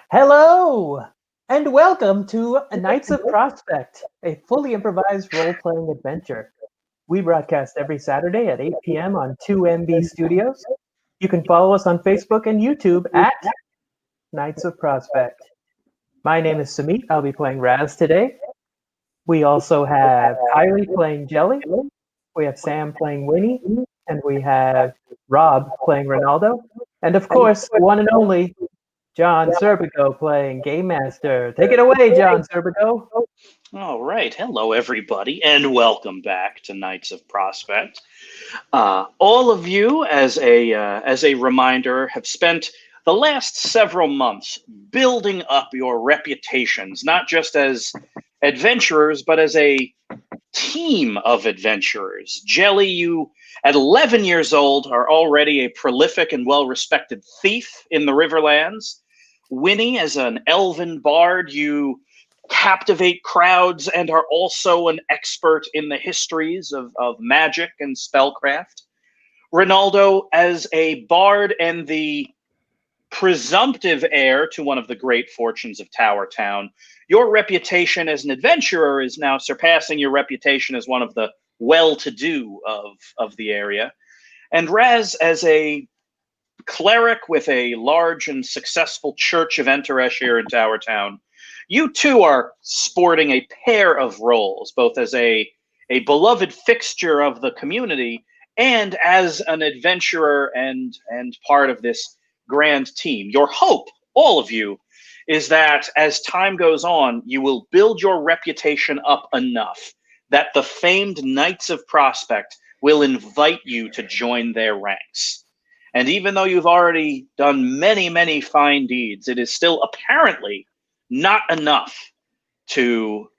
Hello, and welcome to Knights of Prospect, a fully improvised role-playing adventure. We broadcast every Saturday at 8 p.m. on 2MB Studios. You can follow us on Facebook and YouTube at Knights of Prospect. My name is Samit. I'll be playing Raz today. We also have Kylie playing Jelly. We have Sam playing Winnie, and we have Rob playing Ronaldo. And of course, the one and only John Serpico playing Game Master. Take it away, John Serpico. All right. Hello, everybody, and welcome back to Knights of Prospect. All of you, as a reminder, have spent the last several months building up your reputations, not just as adventurers, but as a team of adventurers. Jelly, you at 11 years old are already a prolific and well-respected thief in the Riverlands. Winnie, as an elven bard, you captivate crowds and are also an expert in the histories of magic and spellcraft. Ronaldo, as a bard and the presumptive heir to one of the great fortunes of Tower Town, your reputation as an adventurer is now surpassing your reputation as one of the well-to-do of the area. And Raz, as a cleric with a large and successful church of Enteresh here in Tower Town, you too are sporting a pair of roles, both as a beloved fixture of the community and as an adventurer and part of this grand team. Your hope, all of you, is that as time goes on, you will build your reputation up enough that the famed Knights of Prospect will invite you to join their ranks. And even though you've already done many, many fine deeds, it is still apparently not enough to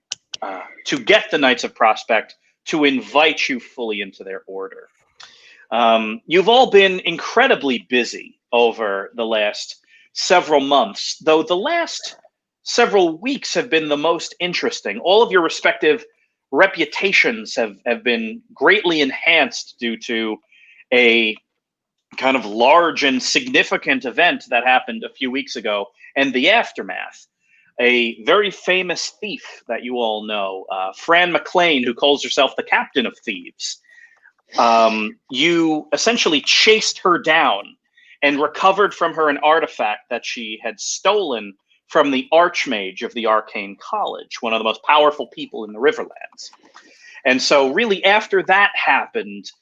get the Knights of Prospect to invite you fully into their order. You've all been incredibly busy over the last several months, though the last several weeks have been the most interesting. All of your respective reputations have been greatly enhanced due to a kind of large and significant event that happened a few weeks ago and the aftermath. A very famous thief that you all know, Fran McLean, who calls herself the Captain of Thieves. You essentially chased her down and recovered from her an artifact that she had stolen from the Archmage of the Arcane College, one of the most powerful people in the Riverlands. And so really after that happened,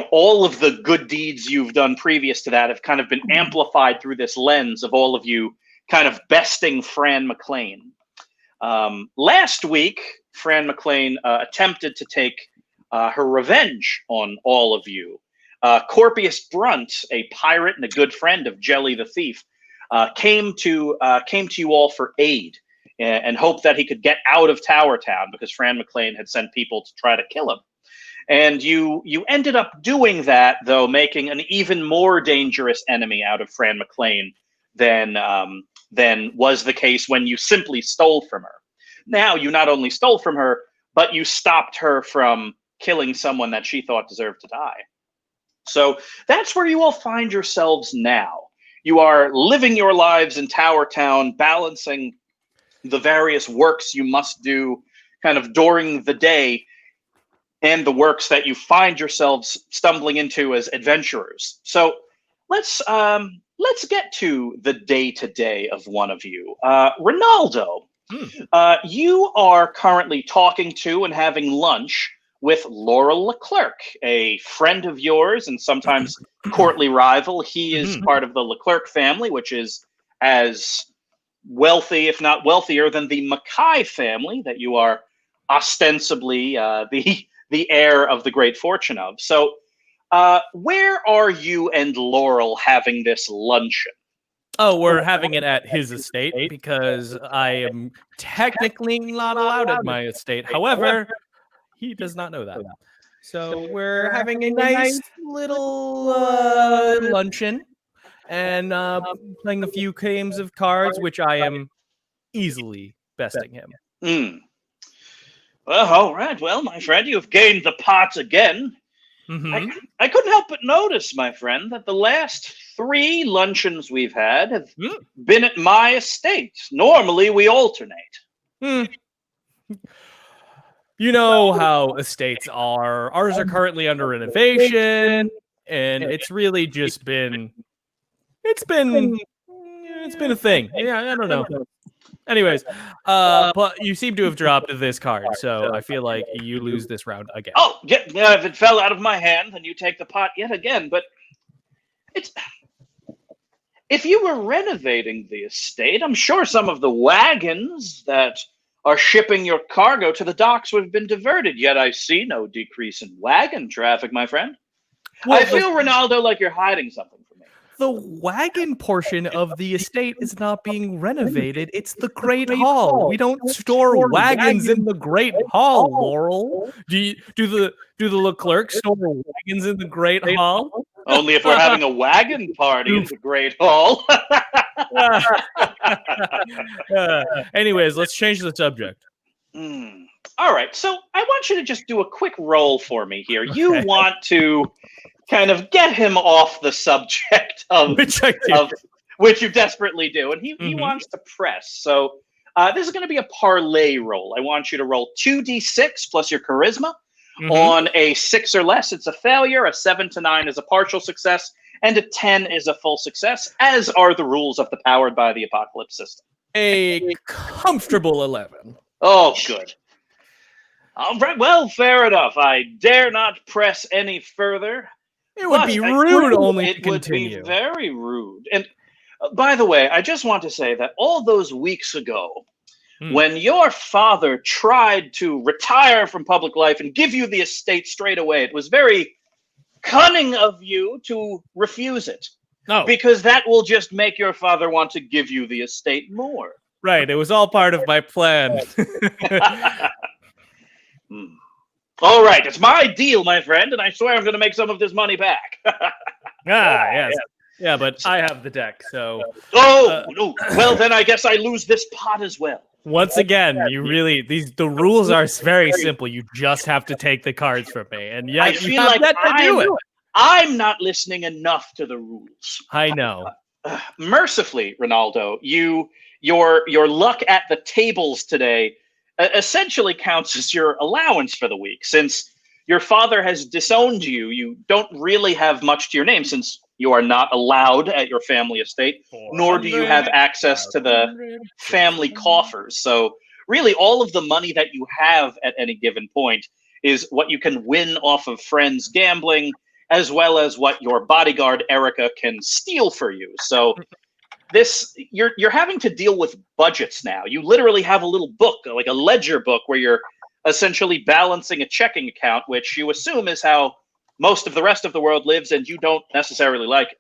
all of the good deeds you've done previous to that have kind of been amplified through this lens of all of you kind of besting Fran McLean. Last week, Fran McLean attempted to take her revenge on all of you. Corpius Brunt, a pirate and a good friend of Jelly the Thief, came to you all for aid and hoped that he could get out of Tower Town because Fran McLean had sent people to try to kill him. And you ended up doing that, though, making an even more dangerous enemy out of Fran McLean than was the case when you simply stole from her. Now, you not only stole from her, but you stopped her from killing someone that she thought deserved to die. So that's where you all find yourselves now. You are living your lives in Tower Town, balancing the various works you must do kind of during the day and the works that you find yourselves stumbling into as adventurers. So let's get to the day-to-day of one of you. Ronaldo, you are currently talking to and having lunch with Laurel Leclerc, a friend of yours and sometimes courtly rival. He is part of the Leclerc family, which is as wealthy, if not wealthier, than the Mackay family that you are ostensibly the heir of the great fortune of. So where are you and Laurel having this luncheon? Oh, we're having it at his estate because I am technically not allowed at my estate. However, he does not know that. So we're having a nice little luncheon and playing a few games of cards, which I am easily besting him. Well, all right. Well, my friend, you've gained the pot again. I couldn't help but notice, my friend, that the last 3 luncheons we've had have Hmm. been at my estate. Normally, we alternate. Hmm. You know how estates are. Ours are currently under renovation, and it's really just been it's been a thing. Yeah, I don't know. Anyways, but you seem to have dropped this card, so I feel like you lose this round again. Oh, yeah, if it fell out of my hand, then you take the pot yet again. But it's if you were renovating the estate, I'm sure some of the wagons that are shipping your cargo to the docks would have been diverted. Yet I see no decrease in wagon traffic, my friend. Well, I feel, Ronaldo, like you're hiding something from me. the wagon portion of the estate is not being renovated. It's the Great Hall. We don't store wagons in the Great Hall, Laurel. Do the Leclerc store wagons in the Great Hall? Only if we're having a wagon party in the Great Hall. Anyways, let's change the subject. All right, so I want you to just do a quick roll for me here. You want to kind of get him off the subject of Which I do. which you desperately do, and he wants to press. So this is going to be a parlay roll. I want you to roll 2d6 plus your charisma. On a 6 or less, it's a failure. A 7 to 9 is a partial success, and a 10 is a full success, as are the rules of the Powered by the Apocalypse system. A comfortable 11. Oh, good. All right, well, fair enough. I dare not press any further. It would be rude only to continue. It would be very rude. And by the way, I just want to say that all those weeks ago, when your father tried to retire from public life and give you the estate straight away, it was very cunning of you to refuse it. No. Because that will just make your father want to give you the estate more. Right, it was all part of my plan. All right, it's my deal, my friend, and I swear I'm going to make some of this money back. Yes. Yeah, but I have the deck, so... No. Well, then I guess I lose this pot as well. Once again, the rules are very simple. You just have to take the cards from me, and yet I you feel have like to do it. I'm not listening enough to the rules. I know. Mercifully, Ronaldo, your luck at the tables today essentially counts as your allowance for the week. Since your father has disowned you, you don't really have much to your name, since you are not allowed at your family estate, nor do you have access to the family coffers. So really, all of the money that you have at any given point is what you can win off of friends gambling, as well as what your bodyguard Erica can steal for you. So you're having to deal with budgets now. You literally have a little book, like a ledger book, where you're essentially balancing a checking account, which you assume is how most of the rest of the world lives, and you don't necessarily like it.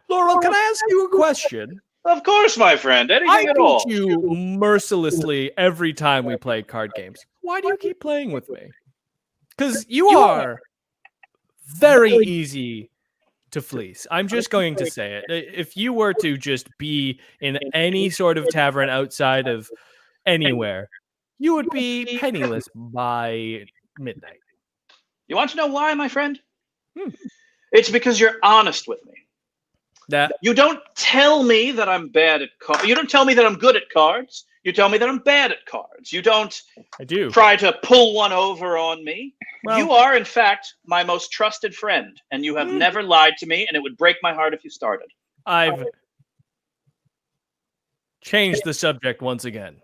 Laurel, can I ask you a question? Of course, my friend. Anything at all. I beat you mercilessly every time we played card games. Why do you keep playing with me? Because you are very easy to fleece. I'm just going to say it. If you were to just be in any sort of tavern outside of anywhere, you would be penniless by midnight. You want to know why, my friend? It's because you're honest with me. You don't tell me that I'm bad at cards. You don't tell me that I'm good at cards. You tell me that I'm bad at cards. You don't try to pull one over on me. Well, you are, in fact, my most trusted friend, and you have never lied to me, and it would break my heart if you started. I've changed the subject once again.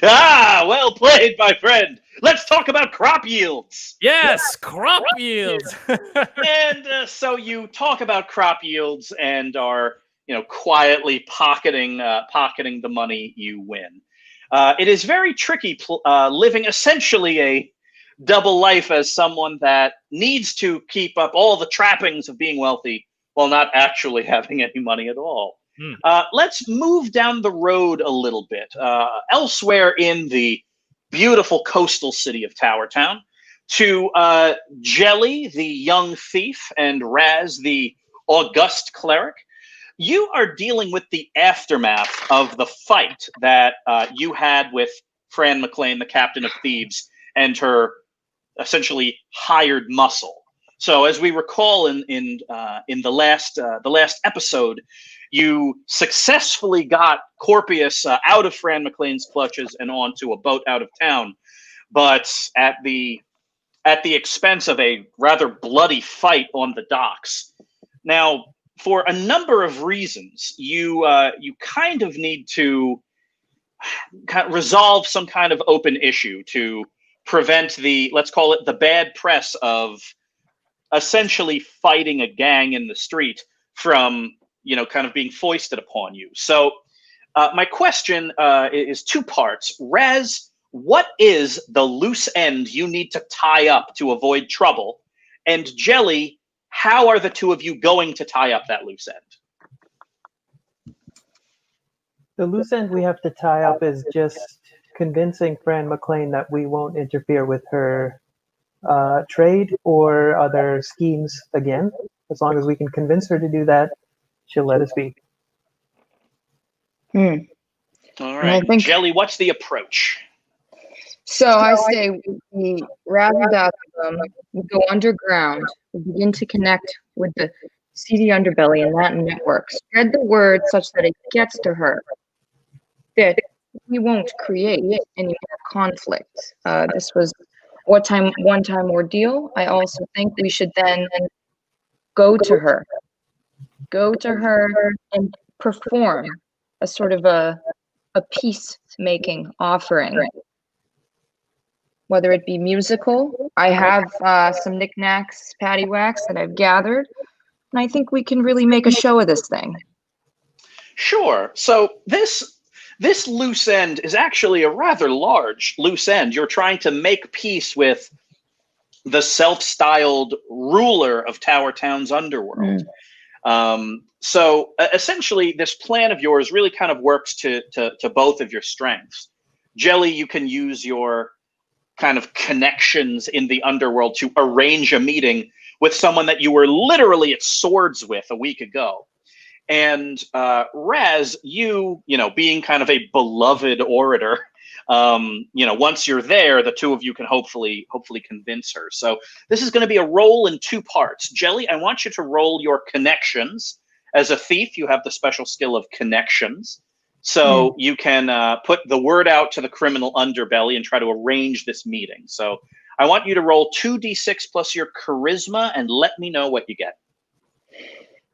Ah, well played, my friend. Let's talk about crop yields. Yes, crop yields. And so you talk about crop yields and are, quietly pocketing the money you win. It is very tricky living essentially a double life as someone that needs to keep up all the trappings of being wealthy while not actually having any money at all. Let's move down the road a little bit. Elsewhere in the beautiful coastal city of Tower Town, to Jelly, the young thief, and Raz, the august cleric, you are dealing with the aftermath of the fight that you had with Fran McLean, the captain of thieves, and her essentially hired muscle. So as we recall in the last episode, you successfully got Corpius out of Fran McLean's clutches and onto a boat out of town, but at the expense of a rather bloody fight on the docks. Now, for a number of reasons, you kind of need to resolve some kind of open issue to prevent the, let's call it, the bad press of essentially fighting a gang in the street from, kind of being foisted upon you. So my question is two parts. Raz, what is the loose end you need to tie up to avoid trouble? And Jelly, how are the two of you going to tie up that loose end? The loose end we have to tie up is just convincing Fran McLean that we won't interfere with her trade or other schemes again. As long as we can convince her to do that, she'll let us be. All right, Jelly, what's the approach? So I say we rather than we go underground, we begin to connect with the seedy underbelly and that network. Spread the word such that it gets to her. That we won't create any more conflict. This was one-time ordeal. I also think we should then go to her and perform a sort of a peacemaking offering. Whether it be musical, I have some knickknacks, paddywhacks that I've gathered, and I think we can really make a show of this thing. Sure. So this loose end is actually a rather large loose end. You're trying to make peace with the self-styled ruler of Tower Town's underworld. So essentially, this plan of yours really kind of works to both of your strengths. Jelly, you can use your kind of connections in the underworld to arrange a meeting with someone that you were literally at swords with a week ago. And Raz, you being kind of a beloved orator, once you're there, the two of you can hopefully convince her. So this is going to be a roll in two parts. Jelly, I want you to roll your connections. As a thief, you have the special skill of connections. So you can put the word out to the criminal underbelly and try to arrange this meeting. So I want you to roll 2d6 plus your charisma and let me know what you get.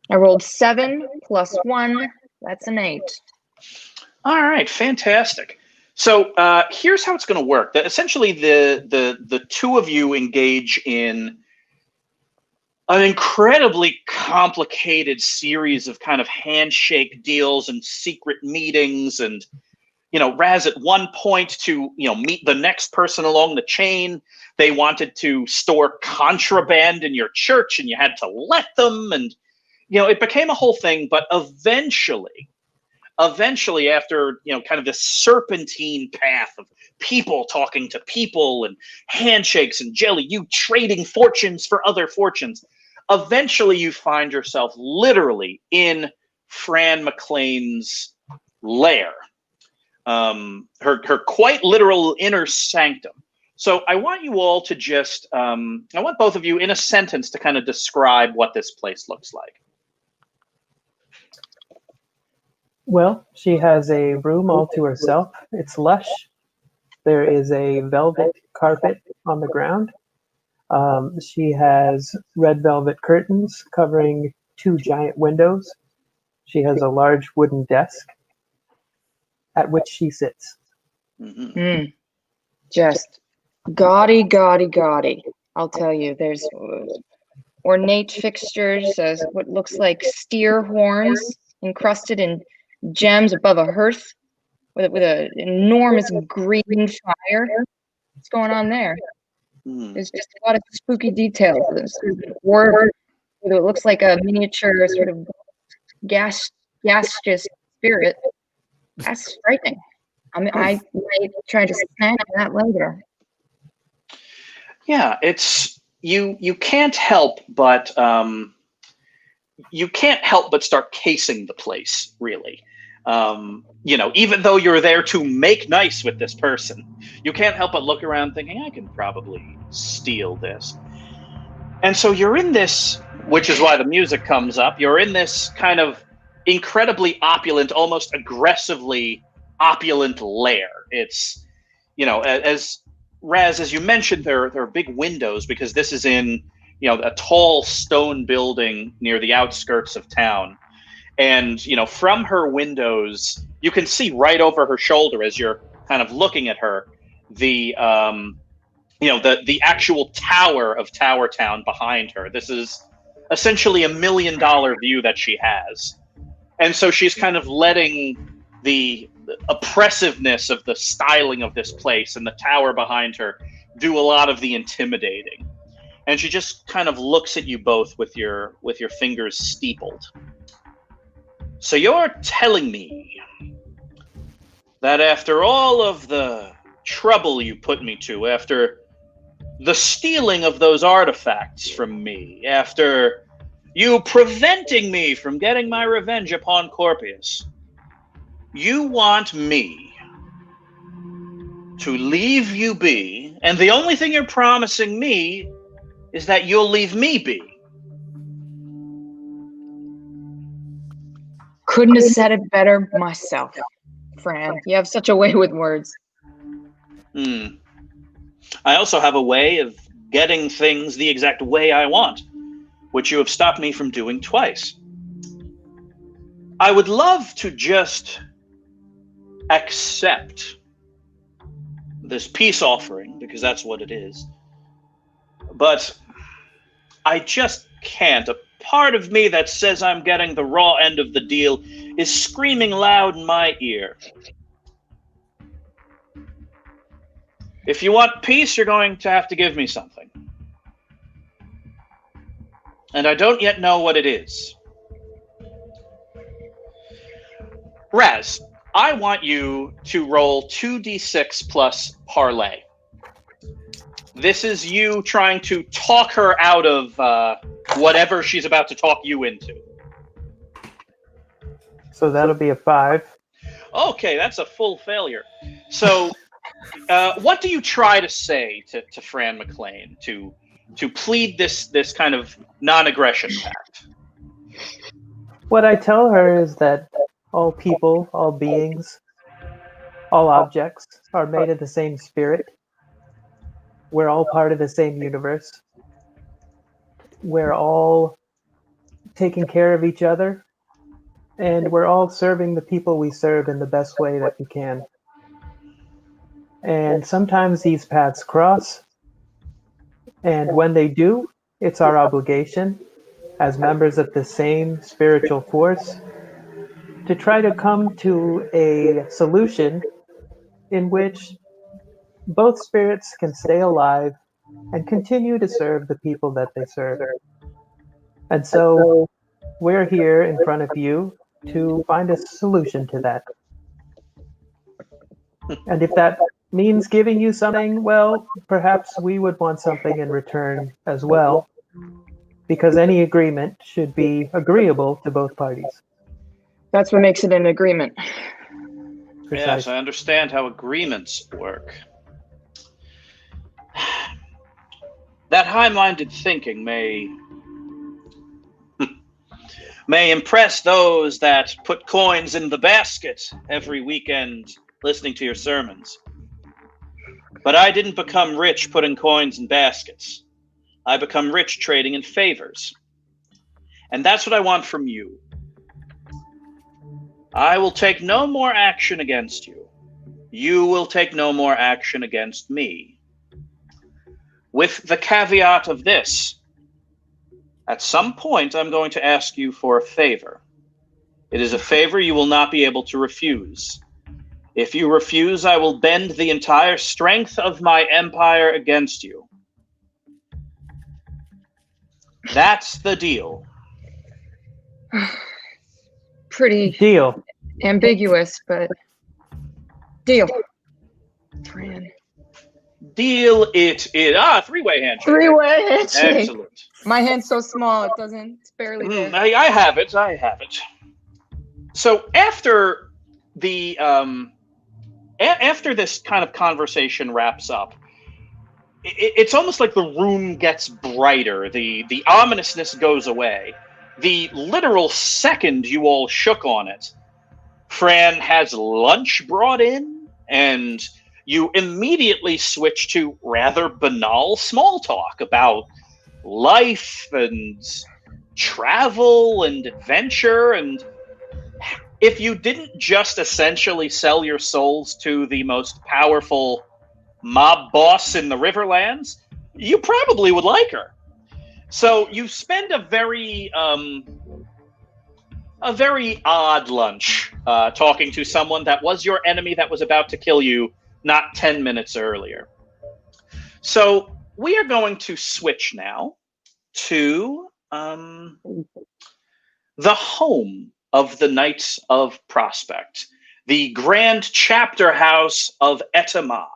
I rolled 7 plus 1. That's an 8. All right, fantastic. So here's how it's going to work. Essentially, the two of you engage in an incredibly complicated series of kind of handshake deals and secret meetings. And, Raz at one point to, meet the next person along the chain, they wanted to store contraband in your church and you had to let them. And, it became a whole thing. But eventually after, kind of this serpentine path of people talking to people and handshakes and Jelly, you trading fortunes for other fortunes, eventually you find yourself literally in Fran McLean's lair, her quite literal inner sanctum. So I want you all to just, I want both of you in a sentence to kind of describe what this place looks like. Well, she has a room all to herself. It's lush. There is a velvet carpet on the ground. She has red velvet curtains covering 2 giant windows. She has a large wooden desk at which she sits. Just gaudy. I'll tell you, there's ornate fixtures, what looks like steer horns encrusted in gems above a hearth with an enormous green fire. What's going on there? There's just a lot of spooky details. There's or it looks like a miniature sort of gaseous spirit. That's frightening. I might try to snag that later. Yeah, it's you can't help but start casing the place, really. Even though you're there to make nice with this person, you can't help but look around thinking, I can probably steal this. And so you're in this, which is why the music comes up. You're in this kind of incredibly opulent, almost aggressively opulent lair. It's, as Raz, as you mentioned, there are big windows because this is in, a tall stone building near the outskirts of town. And, from her windows, you can see right over her shoulder as you're kind of looking at her, the the actual tower of Tower Town behind her. This is essentially $1 million view that she has. And so she's kind of letting the oppressiveness of the styling of this place and the tower behind her do a lot of the intimidating. And she just kind of looks at you both with your fingers steepled. So you're telling me that after all of the trouble you put me to, after the stealing of those artifacts from me, after you preventing me from getting my revenge upon Corpius, you want me to leave you be, and the only thing you're promising me is that you'll leave me be. Couldn't have said it better myself, Fran. You have such a way with words. I also have a way of getting things the exact way I want, which you have stopped me from doing twice. I would love to just accept this peace offering, because that's what it is. But I just can't. A part of me that says I'm getting the raw end of the deal is screaming loud in my ear. If you want peace, you're going to have to give me something. And I don't yet know what it is. Raz, I want you to roll 2d6 plus parlay. This is you trying to talk her out of whatever she's about to talk you into. So that'll be a 5. Okay, that's a full failure. So what do you try to say to Fran McLean to plead this kind of non-aggression pact? What I tell her is that all people, all beings, all objects are made of the same spirit. We're all part of the same universe. We're all taking care of each other, and we're all serving the people we serve in the best way that we can. And sometimes these paths cross, and when they do, it's our obligation as members of the same spiritual force to try to come to a solution in which both spirits can stay alive and continue to serve the people that they serve. And so we're here in front of you to find a solution to that. And if that means giving you something, well, perhaps we would want something in return as well, because any agreement should be agreeable to both parties. That's what makes it an agreement. Yes, I understand how agreements work. That high-minded thinking may impress those that put coins in the basket every weekend listening to your sermons. But I didn't become rich putting coins in baskets. I become rich trading in favors. And that's what I want from you. I will take no more action against you. You will take no more action against me. With the caveat of this: at some point, I'm going to ask you for a favor. It is a favor you will not be able to refuse. If you refuse, I will bend the entire strength of my empire against you. That's the deal. Pretty Deal. ambiguous, but deal. Fran. Deal it. Three-way handshake. Three-way handshake. Excellent. My hand's so small, it's barely there. I have it. So after the after this kind of conversation wraps up, it's almost like the room gets brighter. The ominousness goes away. The literal second you all shook on it, Fran has lunch brought in, and you immediately switch to rather banal small talk about life and travel and adventure. And if you didn't just essentially sell your souls to the most powerful mob boss in the Riverlands, you probably would like her. So you spend a very odd lunch talking to someone that was your enemy that was about to kill you not 10 minutes earlier. So we are going to switch now to the home of the Knights of Prospect, the Grand Chapter House of Etama.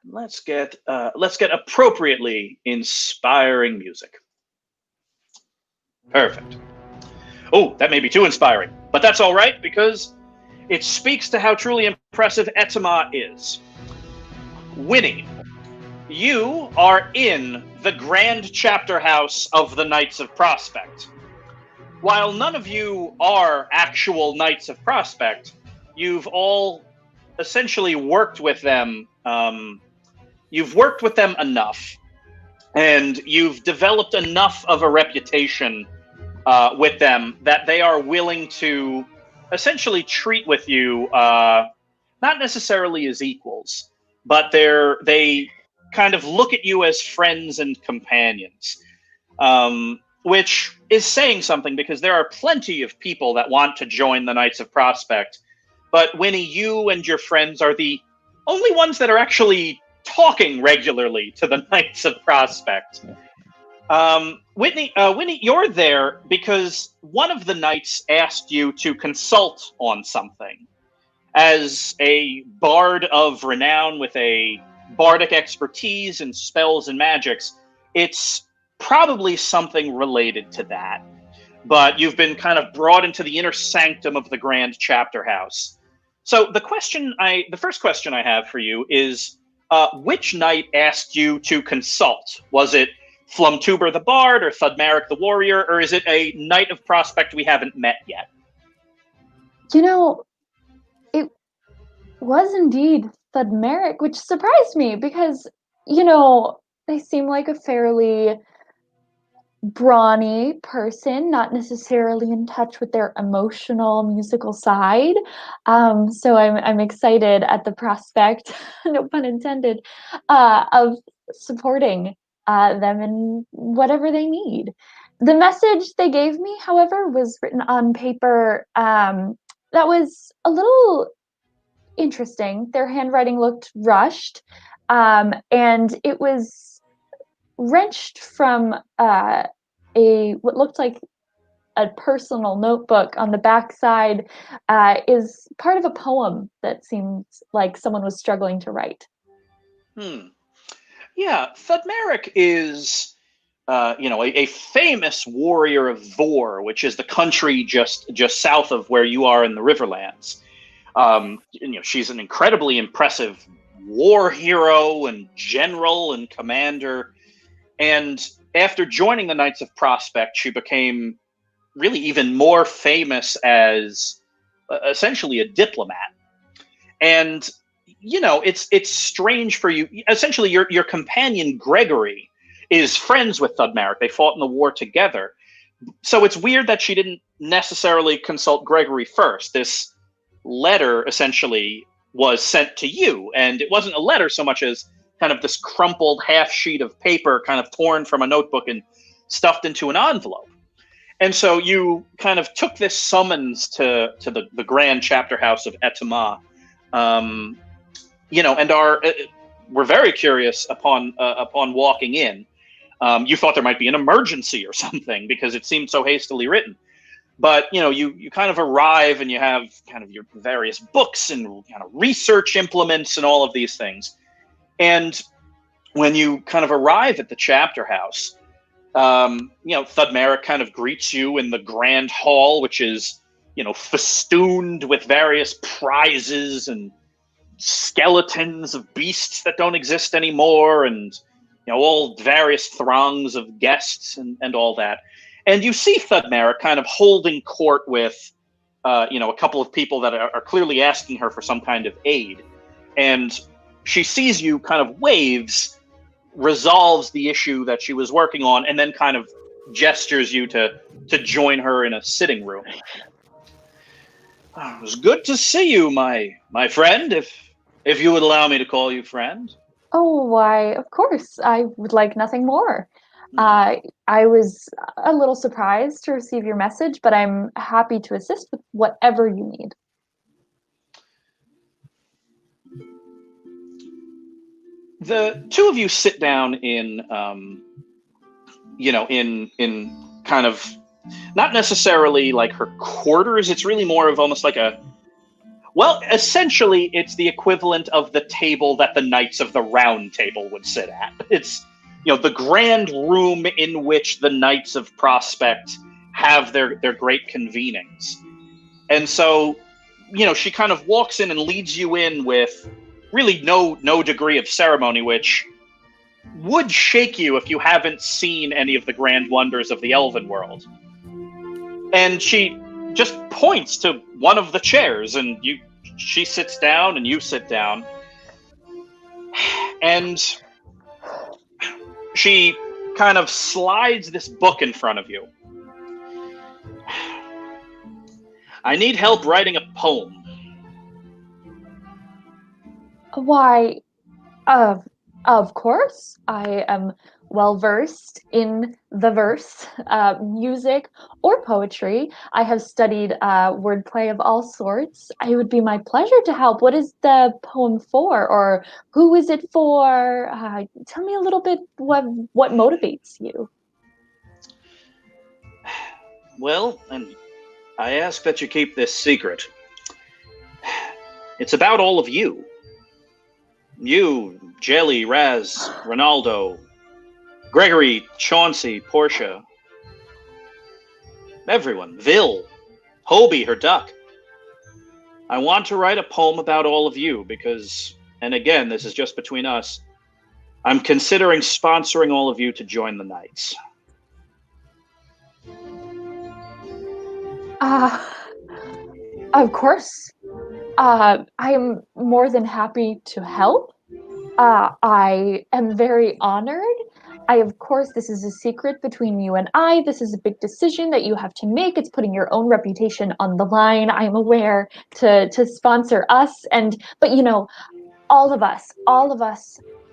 Let's get appropriately inspiring music. Perfect. Oh, that may be too inspiring, but that's all right because it speaks to how truly impressive Etama is. Winnie, you are in the Grand Chapter House of the Knights of Prospect. While none of you are actual Knights of Prospect, you've all essentially worked with them. You've worked with them enough, and you've developed enough of a reputation with them that they are willing to essentially treat with you, not necessarily as equals, but they kind of look at you as friends and companions, which is saying something because there are plenty of people that want to join the Knights of Prospect, but Winnie, you and your friends are the only ones that are actually talking regularly to the Knights of Prospect. Winnie, you're there because one of the knights asked you to consult on something. As a bard of renown with a bardic expertise in spells and magics, it's probably something related to that. But you've been kind of brought into the inner sanctum of the Grand Chapter House. So the first question I have for you is, which knight asked you to consult? Was it Flumtuber the Bard or Thudmeric the Warrior, or is it a Knight of Prospect we haven't met yet? You know, it was indeed Thudmeric, which surprised me because, they seem like a fairly brawny person, not necessarily in touch with their emotional musical side. So I'm excited at the prospect, no pun intended, of supporting them in whatever they need. The message they gave me, however, was written on paper that was a little interesting. Their handwriting looked rushed, and it was wrenched from what looked like a personal notebook. On the back side is part of a poem that seems like someone was struggling to write. Yeah, Thudmeric is, a famous warrior of Vor, which is the country just south of where you are in the Riverlands. She's an incredibly impressive war hero and general and commander. And after joining the Knights of Prospect, she became really even more famous as essentially a diplomat. And it's strange for you. Essentially, your companion Gregory is friends with Thudmeric. They fought in the war together. So it's weird that she didn't necessarily consult Gregory first. This letter essentially was sent to you, and it wasn't a letter so much as kind of this crumpled half sheet of paper kind of torn from a notebook and stuffed into an envelope. And so you kind of took this summons to the Grand Chapter House of Etama, and we're very curious upon walking in. You thought there might be an emergency or something because it seemed so hastily written. But, you kind of arrive and you have kind of your various books and kind of research implements and all of these things. And when you kind of arrive at the chapter house, Thudmeric kind of greets you in the grand hall, which is, festooned with various prizes and skeletons of beasts that don't exist anymore, and all various throngs of guests and all that. And you see Thudmare kind of holding court with a couple of people that are clearly asking her for some kind of aid. And she sees you, kind of waves, resolves the issue that she was working on, and then kind of gestures you to join her in a sitting room. It was good to see you, my friend, if you would allow me to call you friend. Oh, why, of course. I would like nothing more. I was a little surprised to receive your message, but I'm happy to assist with whatever you need. The two of you sit down in kind of, not necessarily like her quarters. It's really more of almost like essentially it's the equivalent of the table that the Knights of the Round Table would sit at. It's, the grand room in which the Knights of Prospect have their great convenings. And so, she kind of walks in and leads you in with really no degree of ceremony, which would shake you if you haven't seen any of the grand wonders of the Elven world. And she just points to one of the chairs, and she sits down and you sit down. And she kind of slides this book in front of you. I need help writing a poem. Why, of course, I am well versed in the verse, music, or poetry. I have studied wordplay of all sorts. It would be my pleasure to help. What is the poem for, or who is it for? Tell me a little bit what motivates you. Well, and I ask that you keep this secret. It's about all of you. You, Jelly, Raz, Ronaldo, Gregory, Chauncey, Portia, everyone, Vil, Hobie, her duck. I want to write a poem about all of you because, and again, this is just between us, I'm considering sponsoring all of you to join the Knights. Of course. I am more than happy to help. I am very honored. Of course, this is a secret between you and I. This is a big decision that you have to make. It's putting your own reputation on the line. I am aware to sponsor us, but all of us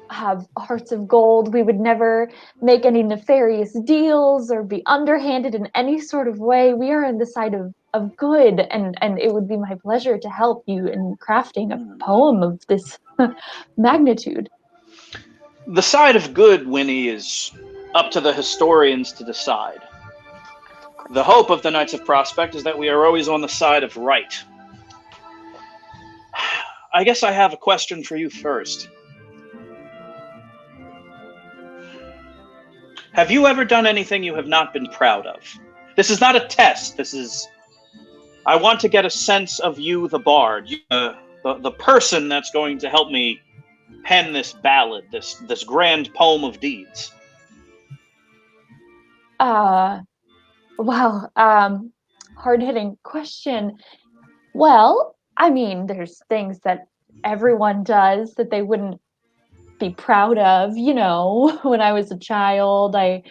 have hearts of gold. We would never make any nefarious deals or be underhanded in any sort of way. We are on the side of good, and it would be my pleasure to help you in crafting a poem of this magnitude. The side of good, Winnie, is up to the historians to decide. The hope of the Knights of Prospect is that we are always on the side of right. I guess I have a question for you first. Have you ever done anything you have not been proud of? This is not a test. I want to get a sense of you, the bard, the person that's going to help me pen this ballad, this grand poem of deeds. Hard-hitting question. Well, I mean, there's things that everyone does that they wouldn't be proud of. When I was a child, I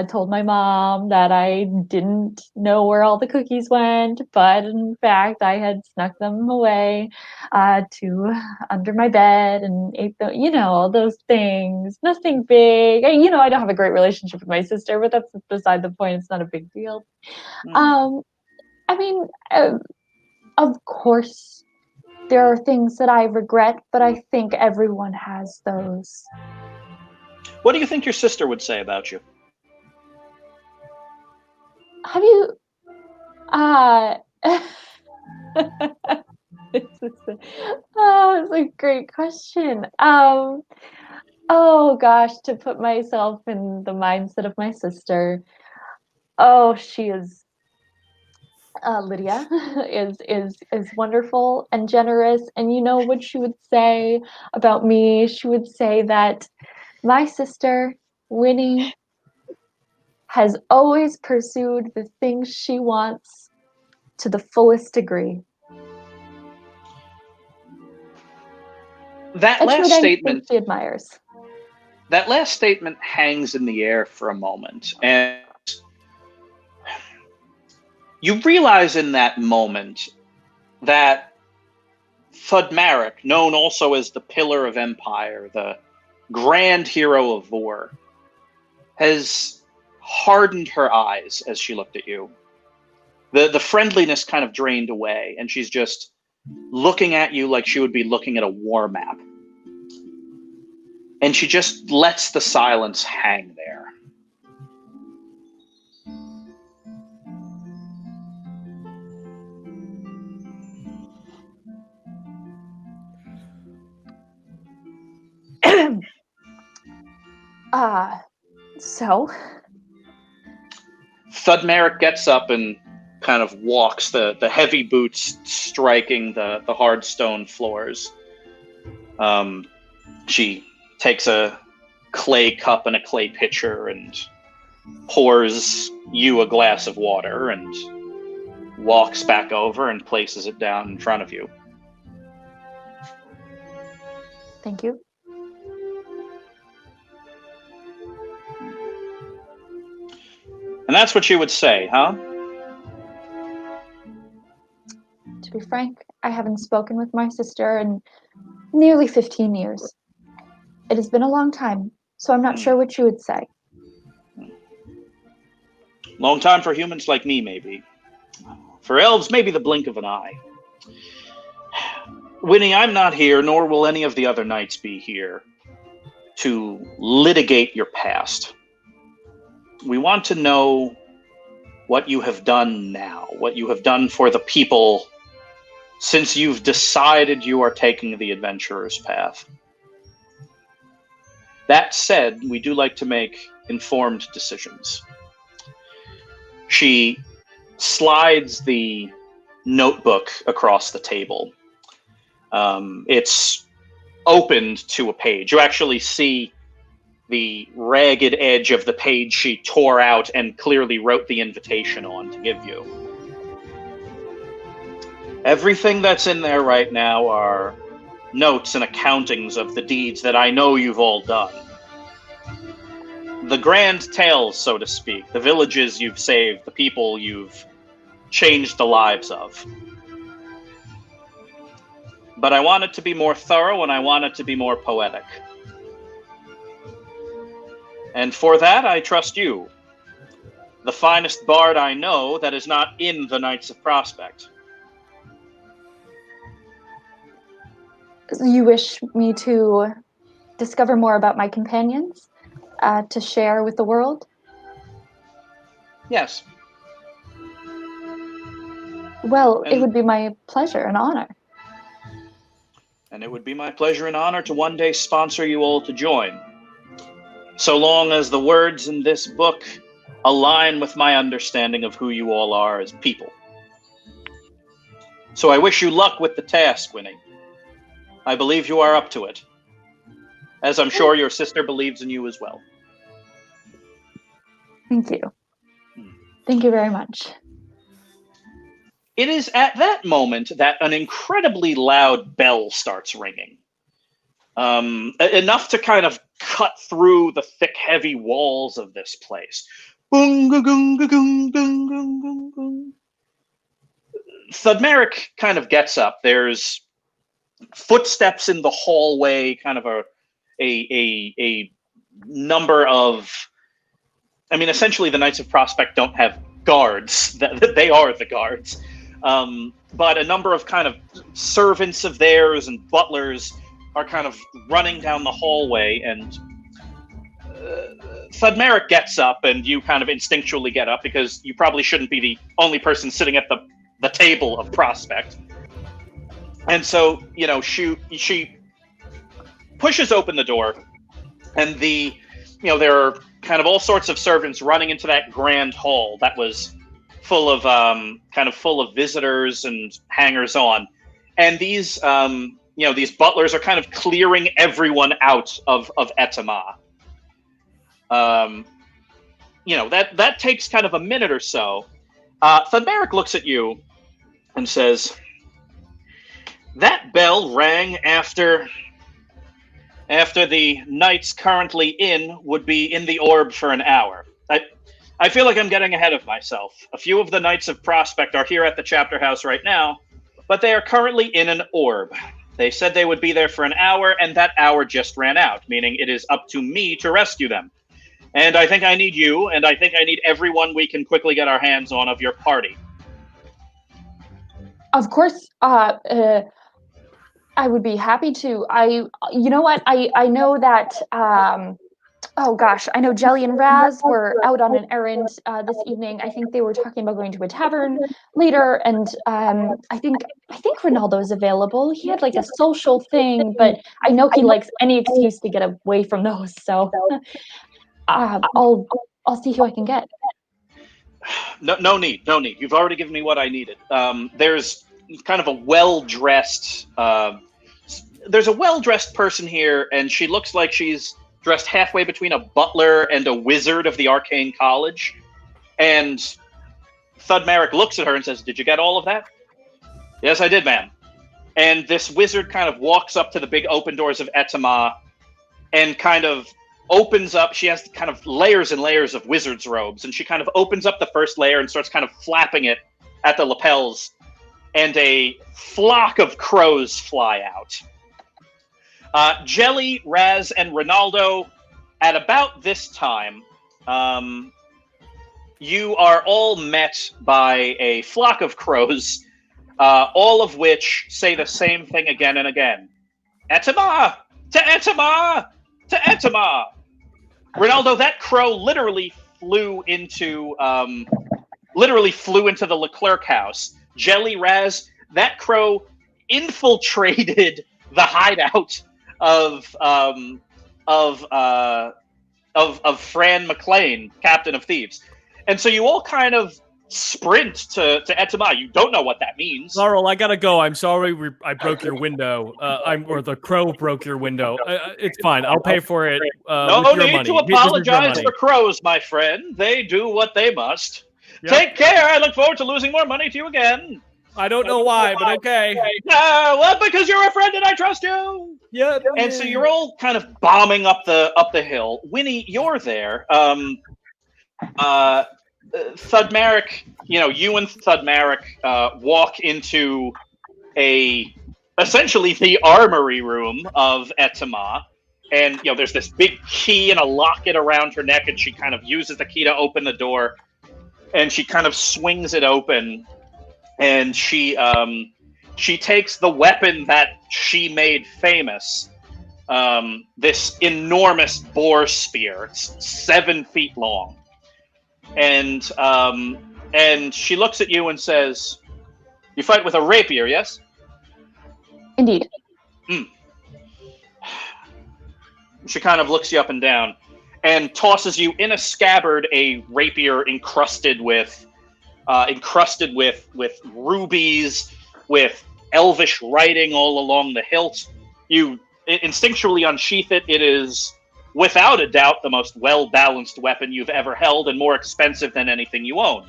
told my mom that I didn't know where all the cookies went, but in fact, I had snuck them away to under my bed and ate them. All those things. Nothing big. I don't have a great relationship with my sister, but that's beside the point. It's not a big deal. I mean, of course, there are things that I regret, but I think everyone has those. What do you think your sister would say about you? Have you, it's a great question. Oh gosh, to put myself in the mindset of my sister. Oh, she is Lydia is wonderful and generous, and you know what she would say about me? She would say that my sister, Winnie, has always pursued the things she wants to the fullest degree. That And she last would think statement, she admires. that last statement hangs in the air for a moment, and you realize in that moment that Thudmeric, known also as the Pillar of Empire, the grand hero of Vor, has hardened her eyes as she looked at you. The friendliness kind of drained away, and she's just looking at you like she would be looking at a war map. And she just lets the silence hang there. So Thudmeric gets up and kind of walks, the heavy boots striking the hard stone floors. She takes a clay cup and a clay pitcher and pours you a glass of water and walks back over and places it down in front of you. thank you. And that's what you would say, huh? To be frank, I haven't spoken with my sister in nearly 15 years. It has been a long time, so I'm not sure what you would say. Long time for humans like me, maybe. For elves, maybe the blink of an eye. Winnie, I'm not here, nor will any of the other knights be here, to litigate your past. We want to know what you have done now, what you have done for the people since you've decided you are taking the adventurer's path. That said, we do like to make informed decisions. She slides the notebook across the table. It's opened to a page. You actually see the ragged edge of the page she tore out and clearly wrote the invitation on to give you. Everything that's in there right now are notes and accountings of the deeds that I know you've all done. The grand tales, so to speak, the villages you've saved, the people you've changed the lives of. But I want it to be more thorough and I want it to be more poetic. And for that, I trust you. The finest bard I know that is not in the Knights of Prospect. You wish me to discover more about my companions, to share with the world? Yes. Well, it would be my pleasure and honor. And it would be my pleasure and honor to one day sponsor you all to join. So long as the words in this book align with my understanding of who you all are as people. So I wish you luck with the task, Winnie. I believe you are up to it. As I'm sure your sister believes in you as well. Thank you. Thank you very much. It is at that moment that an incredibly loud bell starts ringing. Enough to kind of cut through the thick, heavy walls of this place. Thudmeric kind of gets up. There's footsteps in the hallway, kind of a number of... I mean, essentially the Knights of Prospect don't have guards. They are the guards. But a number of kind of servants of theirs and butlers are kind of running down the hallway, and Thudmeric gets up, and you kind of instinctually get up because you probably shouldn't be the only person sitting at the table of Prospect. And so, you know, she pushes open the door, and there are kind of all sorts of servants running into that grand hall that was full of full of visitors and hangers-on, and these these butlers are kind of clearing everyone out of Etama. That takes kind of a minute or so. Thunberic looks at you and says, "That bell rang after the knights currently in would be in the orb for an hour. I feel like I'm getting ahead of myself. A few of the Knights of Prospect are here at the chapter house right now, but they are currently in an orb. They said they would be there for an hour, and that hour just ran out, meaning it is up to me to rescue them. And I think I need you, and I think I need everyone we can quickly get our hands on of your party." Of course, I would be happy to. You know what? I know that. Oh gosh, I know Jelly and Raz were out on an errand this evening. I think they were talking about going to a tavern later, and I think Ronaldo's available. He had like a social thing, but I know he likes any excuse to get away from those. So I'll see who I can get. No need. You've already given me what I needed. There's kind of a well-dressed person here, and she looks like she's dressed halfway between a butler and a wizard of the Arcane College. And Thudmeric looks at her and says, "Did you get all of that?" "Yes, I did, ma'am." And this wizard kind of walks up to the big open doors of Etama and kind of opens up. She has kind of layers and layers of wizard's robes, and she kind of opens up the first layer and starts kind of flapping it at the lapels, and a flock of crows fly out. Jelly, Raz, and Ronaldo, at about this time, you are all met by a flock of crows, all of which say the same thing again and again. "Etama! To Etama! To Etama!" Ronaldo, that crow literally flew into the Leclerc house. Jelly, Raz, that crow infiltrated the hideout of Fran McLean, Captain of Thieves. And so you all kind of sprint to Etama. You don't know what that means. Laurel, I gotta go. I'm sorry I broke your window. Or the crow broke your window. It's fine. I'll pay for it no with your need money. to apologize for crows, my friend. They do what they must. Yep. Take care. I look forward to losing more money to you again. I don't know why, but okay. Well, because you're a friend and I trust you. Yep. And so you're all kind of bombing up the hill. Winnie, you're there. Thudmeric, you and Thudmeric walk into essentially the armory room of Etama. And, there's this big key and a locket around her neck, and she kind of uses the key to open the door. And she kind of swings it open. And she takes the weapon that she made famous, this enormous boar spear. It's 7 feet long. And she looks at you and says, "You fight with a rapier, yes?" Indeed. She kind of looks you up and down and tosses you in a scabbard a rapier encrusted with rubies, with elvish writing all along the hilt. You instinctually unsheath it. It is, without a doubt, the most well-balanced weapon you've ever held, and more expensive than anything you own.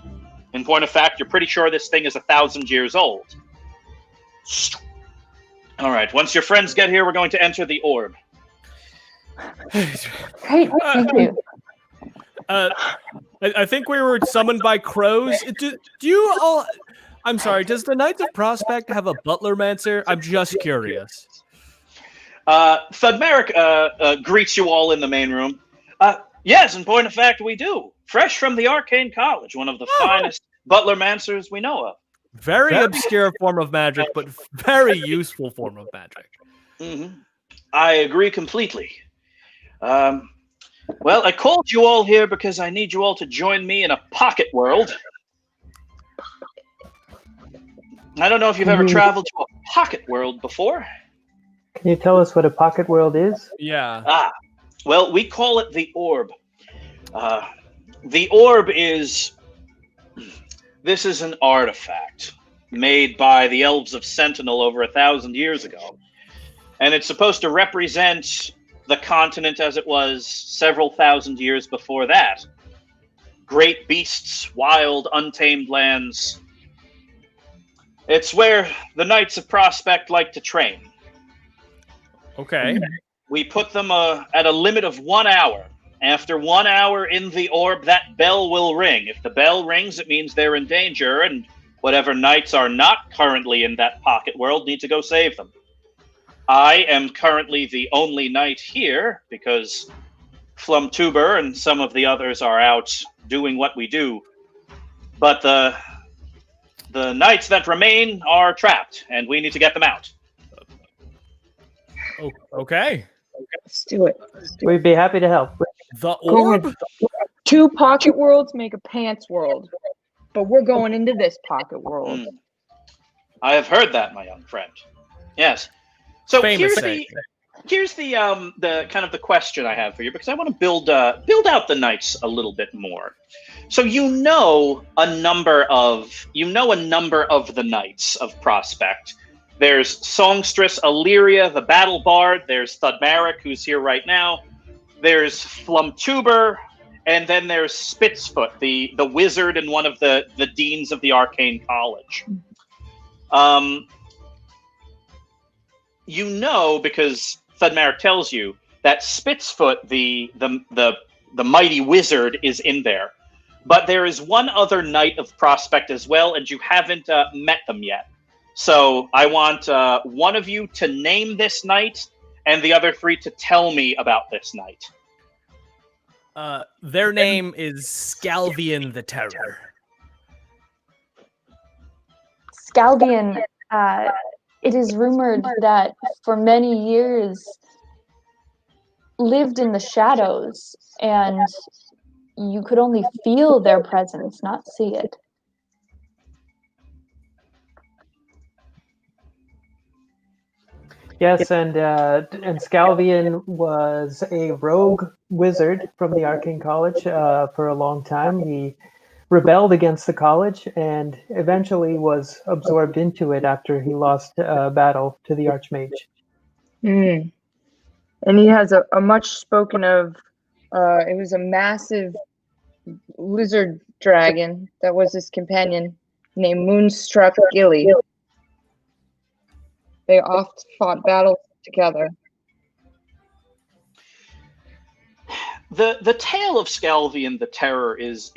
In point of fact, you're pretty sure this thing is 1,000 years old. All right, once your friends get here, we're going to enter the orb. Great, thank you. I think we were summoned by crows. Do you all... I'm sorry, does the Knights of Prospect have a butlermancer? I'm just curious. Thudmeric greets you all in the main room. Yes, in point of fact, we do. Fresh from the Arcane College, one of the finest butlermancers we know of. Very obscure form of magic, but very useful form of magic. Mm-hmm. I agree completely. Well, I called you all here because I need you all to join me in a pocket world. I don't know if you've ever traveled to a pocket world before. Can you tell us what a pocket world is? Yeah. Well, we call it the orb. The orb is This is an artifact made by the elves of Sentinel over 1,000 years ago. And it's supposed to represent the continent as it was several thousand years before that. Great beasts, wild, untamed lands. It's where the Knights of Prospect like to train. Okay. We put them at a limit of 1 hour. After 1 hour in the orb, that bell will ring. If the bell rings, it means they're in danger, and whatever knights are not currently in that pocket world need to go save them. I am currently the only knight here because Flumtuber and some of the others are out doing what we do. But the knights that remain are trapped, and we need to get them out. Okay. Let's do it. We'd be happy to help. The Go orb? ahead. 2 pocket worlds make a pants world. But we're going into this pocket world. I have heard that, my young friend. Yes. So Famous here's the kind of the question I have for you, because I want to build out the knights a little bit more. So you know a number of the knights of Prospect. There's Songstress, Illyria, the Battle Bard. There's Thudmeric, who's here right now. There's Flumtuber, and then there's Spitzfoot, the wizard and one of the deans of the Arcane College. You know, because Thudmeric tells you, that Spitzfoot, the mighty wizard, is in there. But there is one other knight of Prospect as well, and you haven't met them yet. So I want one of you to name this knight, and the other 3 to tell me about this knight. Their name is Scalvian the Terror. Scalvian, it is rumored that for many years lived in the shadows, and you could only feel their presence, not see it. Yes, and Scalvian was a rogue wizard from the Arcane College for a long time. He rebelled against the college and eventually was absorbed into it after he lost a battle to the Archmage. And he has a much spoken of, it was a massive lizard dragon that was his companion named Moonstruck Gilly. They oft fought battles together. The tale of Scalvian the Terror is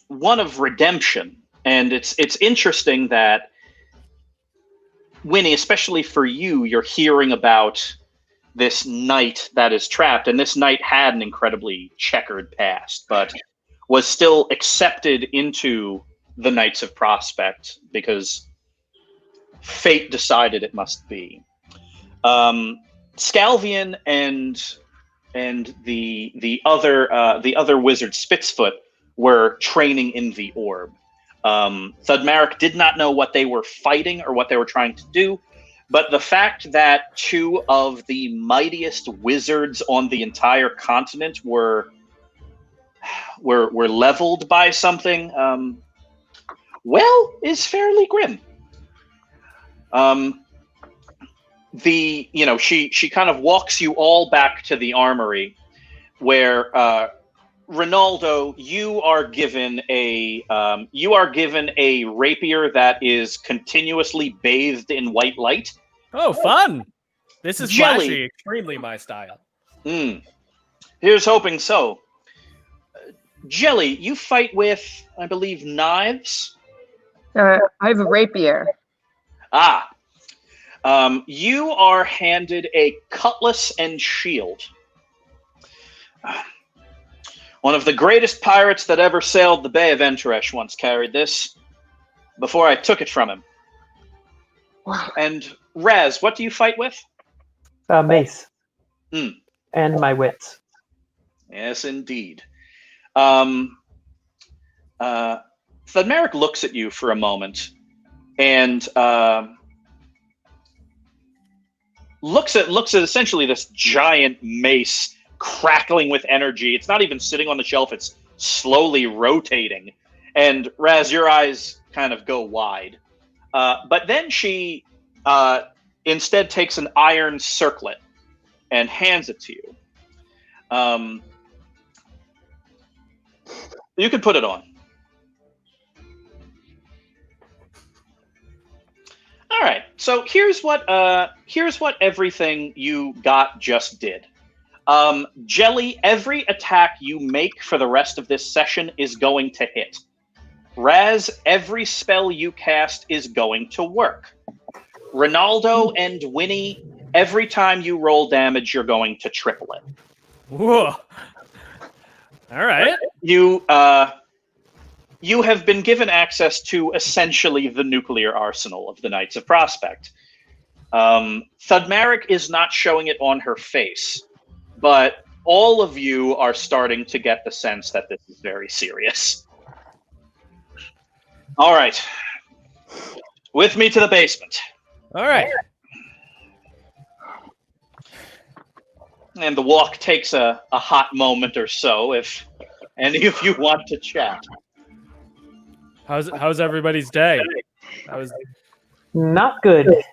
one of redemption, and it's interesting that, Winnie, especially for you, you're hearing about this knight that is trapped, and this knight had an incredibly checkered past, but was still accepted into the Knights of Prospect because fate decided it must be. Scalvian and the other wizard Spitzfoot were training in the orb. Thudmeric did not know what they were fighting or what they were trying to do, but the fact that 2 of the mightiest wizards on the entire continent were leveled by something, is fairly grim. She kind of walks you all back to the armory, where Ronaldo, you are given a rapier that is continuously bathed in white light. Oh, fun! This is Jelly. flashy, extremely my style. Here's hoping so. Jelly, you fight with, I believe, knives? I have a rapier. You are handed a cutlass and shield. One of the greatest pirates that ever sailed the Bay of Enteresh once carried this before I took it from him. Wow. And Raz, what do you fight with? Mace. And my wits. Yes, indeed. Thudmeric looks at you for a moment and looks at essentially this giant mace crackling with energy. It's not even sitting on the shelf, it's slowly rotating. And Raz, your eyes kind of go wide. But then she instead takes an iron circlet and hands it to you. You can put it on. All right. So here's what everything you got just did. Jelly, every attack you make for the rest of this session is going to hit. Raz, every spell you cast is going to work. Ronaldo and Winnie, every time you roll damage, you're going to triple it. Whoa. All right. You have been given access to essentially the nuclear arsenal of the Knights of Prospect. Thudmeric is not showing it on her face, but all of you are starting to get the sense that this is very serious. All right. With me to the basement. All right. And the walk takes a hot moment or so if any of you want to chat. How's everybody's day? Not good.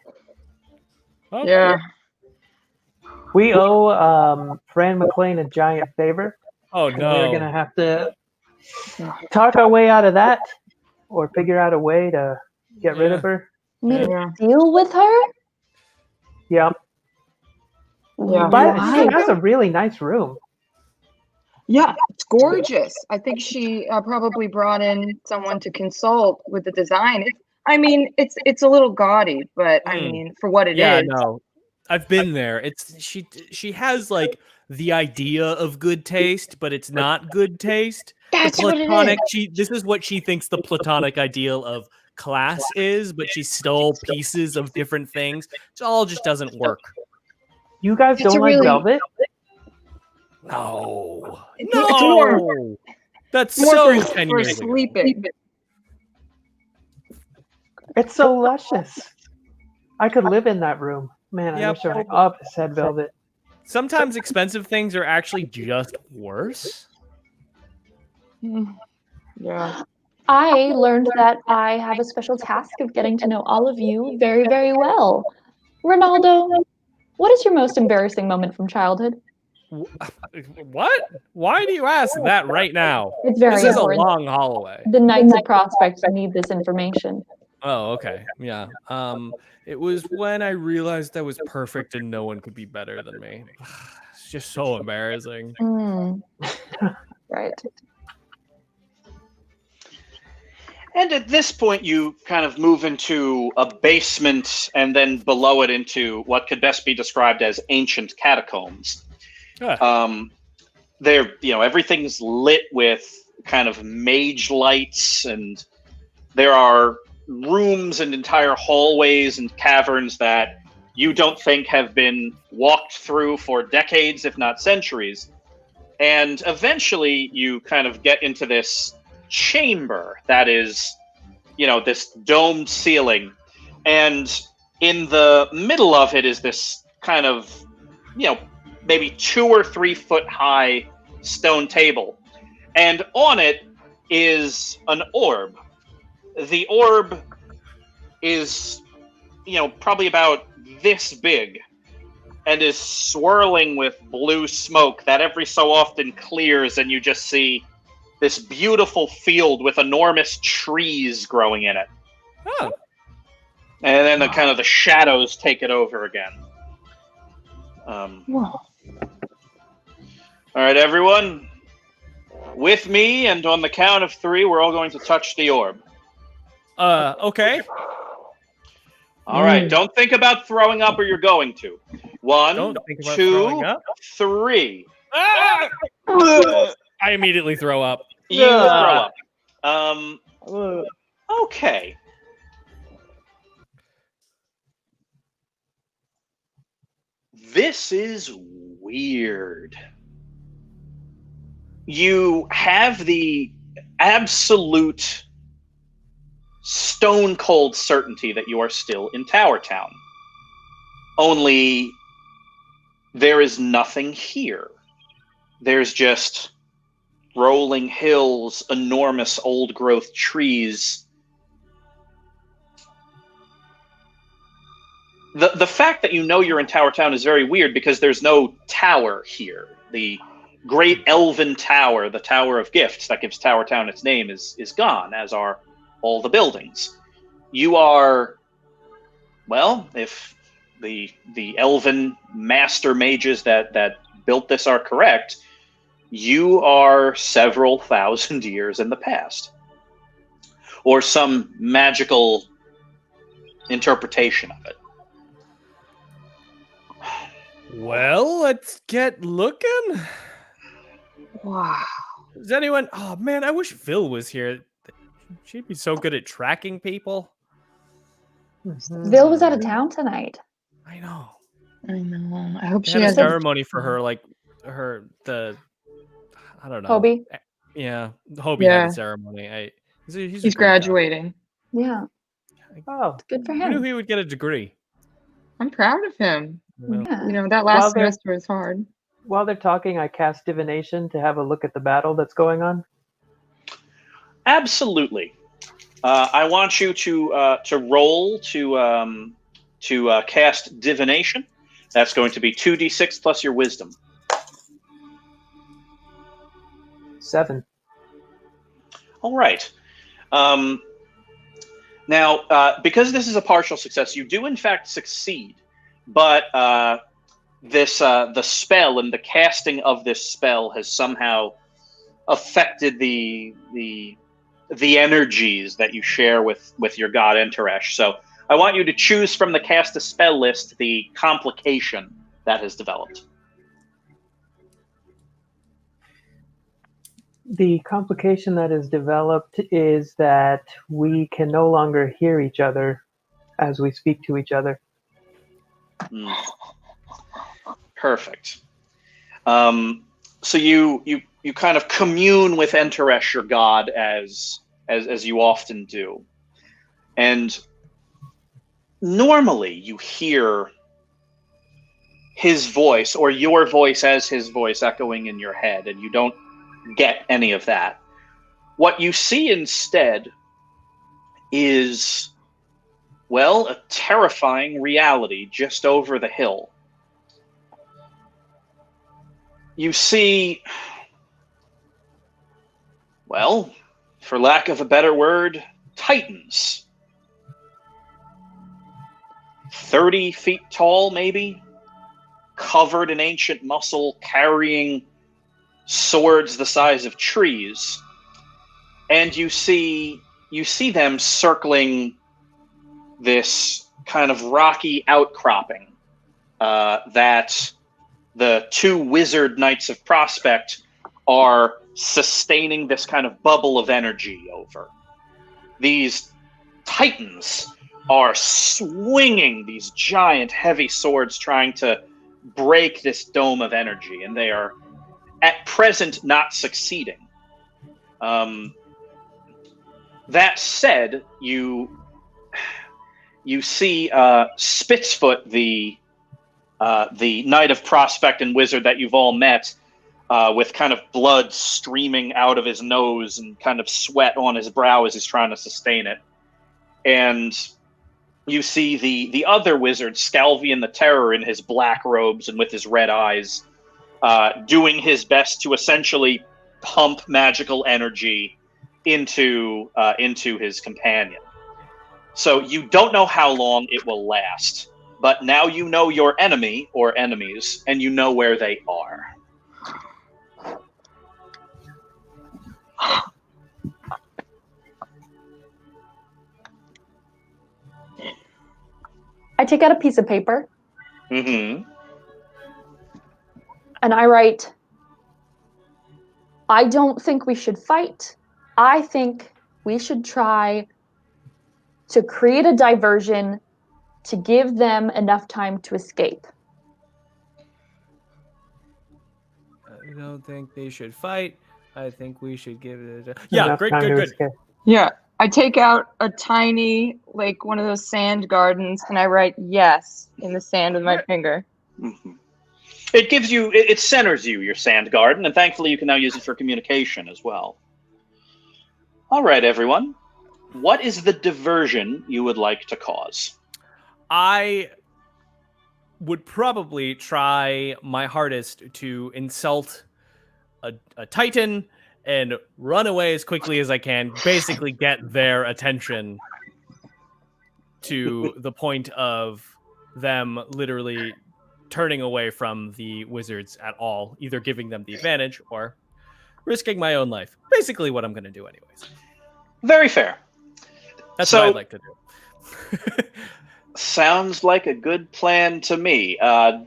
Oh, Yeah. We owe Fran McLean a giant favor. Oh We're no. gonna have to talk our way out of that, or figure out a way to get rid of her. Made a Yeah. deal with her? Yeah, Yeah. but Why? she has a really nice room. Yeah, it's gorgeous. I think she probably brought in someone to consult with the design. I mean, it's a little gaudy, but I mean, for what it is. Yeah, no. I've been there. It's she has like the idea of good taste, but it's not good taste. That's The what it platonic is. this is what she thinks the platonic ideal of class is, but she stole pieces of different things. It all just doesn't work. You guys It's don't a like really- velvet? No. It's more- No. That's More so for 10 years ago. sleeping. It's so luscious. I could live in that room. Man, I Yeah, wish our office had velvet. Sometimes expensive things are actually just worse. Yeah. I learned that I have a special task of getting to know all of you very, very well. Ronaldo, what is your most embarrassing moment from childhood? What? Why do you ask that right now? It's very This is a important. long hallway. The Knights of Prospect need this information. Oh, okay. Yeah. It was when I realized I was perfect and no one could be better than me. It's just so embarrassing. Right. And at this point, you kind of move into a basement and then below it into what could best be described as ancient catacombs. There, everything's lit with kind of mage lights, and there are rooms and entire hallways and caverns that you don't think have been walked through for decades, if not centuries. And eventually, you kind of get into this chamber that is, this domed ceiling, and in the middle of it is this kind of, maybe 2 or 3 foot high stone table, and on it is an orb. The orb is, probably about this big, and is swirling with blue smoke that every so often clears, and you just see this beautiful field with enormous trees growing in it. Oh. And then the shadows take it over again. Whoa. All right, everyone. With me, and on the count of 3, we're all going to touch the orb. Okay. All right, don't think about throwing up, or you're going to. 1, Don't think about 2, throwing up. 3. Ah! I immediately throw up. You throw up. Okay. This is weird. You have the absolute stone cold certainty that you are still in Tower Town. Only there is nothing here. There's just rolling hills, enormous old growth trees, The fact that you know you're in Tower Town is very weird because there's no tower here. The great elven tower, the Tower of Gifts that gives Tower Town its name, is gone, as are all the buildings. You are, well, if the elven master mages that built this are correct, you are several thousand years in the past, or some magical interpretation of it. Well, let's get looking. Wow. Does anyone? Oh man, I wish Phil was here. She'd be so good at tracking people. Bill was out of town tonight. I know. I know. I hope They she had a has ceremony for her, like I don't know. Hobie? Yeah, Hobie Yeah. had a ceremony. He's a He's great guy. graduating. Yeah. Oh, Good for I knew him. he would get a degree. I'm proud of him. Yeah. You know, that While last they're- semester was hard. while they're talking, I cast divination to have a look at the battle that's going on. Absolutely. I want you to roll to cast divination. That's going to be 2d6 plus your wisdom. 7. All right. Now, because this is a partial success, you do in fact succeed, but the spell and the casting of this spell has somehow affected the energies that you share with your god Enteresh. So I want you to choose from the cast a spell list the complication that has developed. The complication that is developed is that we can no longer hear each other as we speak to each other. Perfect. So you kind of commune with Enteresh, your god, as you often do, and normally you hear his voice or your voice as his voice echoing in your head, and you don't get any of that. What you see instead is, well, a terrifying reality just over the hill. You see, well, for lack of a better word, titans. 30 feet tall, maybe, covered in ancient muscle, carrying swords the size of trees. And you see them circling this kind of rocky outcropping that the two wizard knights of Prospect are sustaining this kind of bubble of energy over. These titans are swinging these giant heavy swords trying to break this dome of energy, and they are at present not succeeding. That said, you see Spitzfoot, the knight of Prospect and wizard that you've all met, with kind of blood streaming out of his nose and kind of sweat on his brow as he's trying to sustain it. And you see the other wizard, Scalvian the Terror, in his black robes and with his red eyes, doing his best to essentially pump magical energy into his companion. So you don't know how long it will last, but now you know your enemy or enemies, and you know where they are. I take out a piece of paper Mm-hmm. and I write, I don't think we should fight. I think we should try to create a diversion to give them enough time to escape. I don't think they should fight. I think we should give it a... Yeah, Enough great, time to good. escape. Yeah. I take out a tiny, like one of those sand gardens, and I write yes in the sand with my finger. Mm-hmm. It gives you, it centers you, your sand garden, and thankfully you can now use it for communication as well. All right, everyone. What is the diversion you would like to cause? I would probably try my hardest to insult a Titan and run away as quickly as I can, basically get their attention to the point of them literally turning away from the wizards at all, either giving them the advantage or risking my own life. Basically what I'm going to do anyways. Very fair. That's So- what I'd like to do. Sounds like a good plan to me.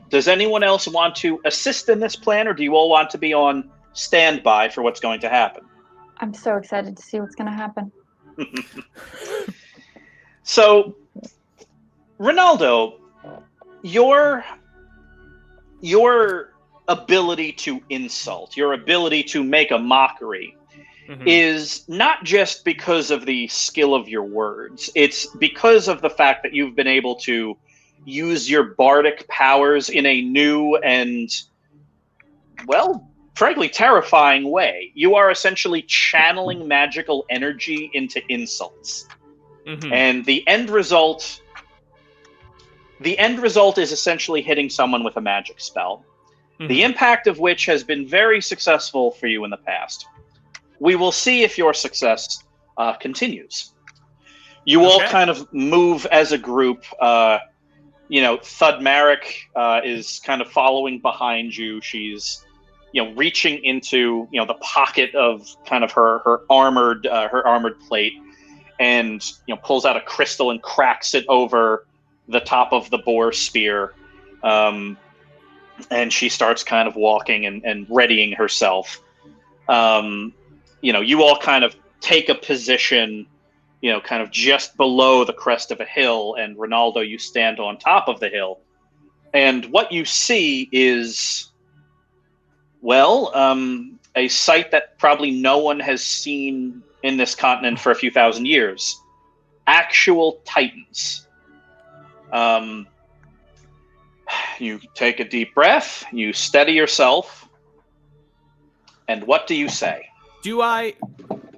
Does anyone else want to assist in this plan, or do you all want to be on standby for what's going to happen? I'm so excited to see what's going to happen. So, Ronaldo, your ability to insult, your ability to make a mockery, is not just because of the skill of your words. It's because of the fact that you've been able to use your bardic powers in a new and, well, frankly, terrifying way. You are essentially channeling magical energy into insults. And the end result is essentially hitting someone with a magic spell, the impact of which has been very successful for you in the past. We will see if your success continues. You all kind of move as a group. Thud Marek is kind of following behind you. She's, reaching into, the pocket of kind of her armored plate, and pulls out a crystal and cracks it over the top of the boar spear. And she starts kind of walking and readying herself. You all kind of take a position, kind of just below the crest of a hill, and Ronaldo, you stand on top of the hill. And what you see is, a sight that probably no one has seen in this continent for a few thousand years. Actual Titans. You take a deep breath, you steady yourself, and what do you say?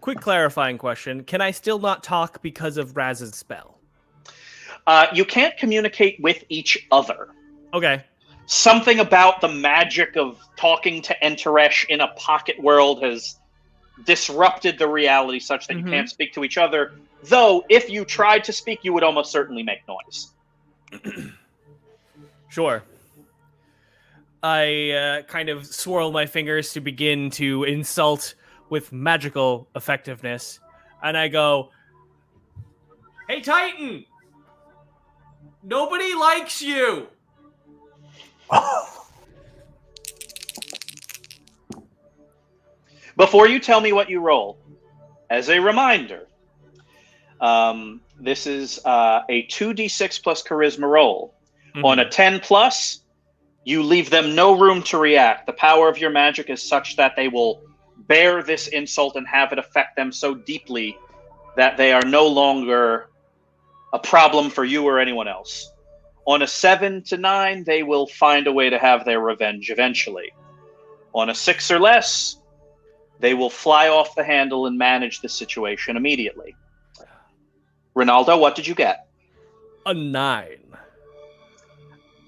Quick clarifying question, can I still not talk because of Raz's spell? You can't communicate with each other. Okay. Something about the magic of talking to Enteresh in a pocket world has disrupted the reality such that you can't speak to each other. Though, if you tried to speak, you would almost certainly make noise. Sure. I kind of swirl my fingers to begin to insult with magical effectiveness, and I go, "Hey, Titan! Nobody likes you!" Before you tell me what you roll, as a reminder, this is a 2d6 plus charisma roll. On a 10 plus, you leave them no room to react. The power of your magic is such that they will bear this insult and have it affect them so deeply that they are no longer a problem for you or anyone else. On a 7 to 9, they will find a way to have their revenge eventually. On a 6 or less, they will fly off the handle and manage the situation immediately. Ronaldo, what did you get? A 9.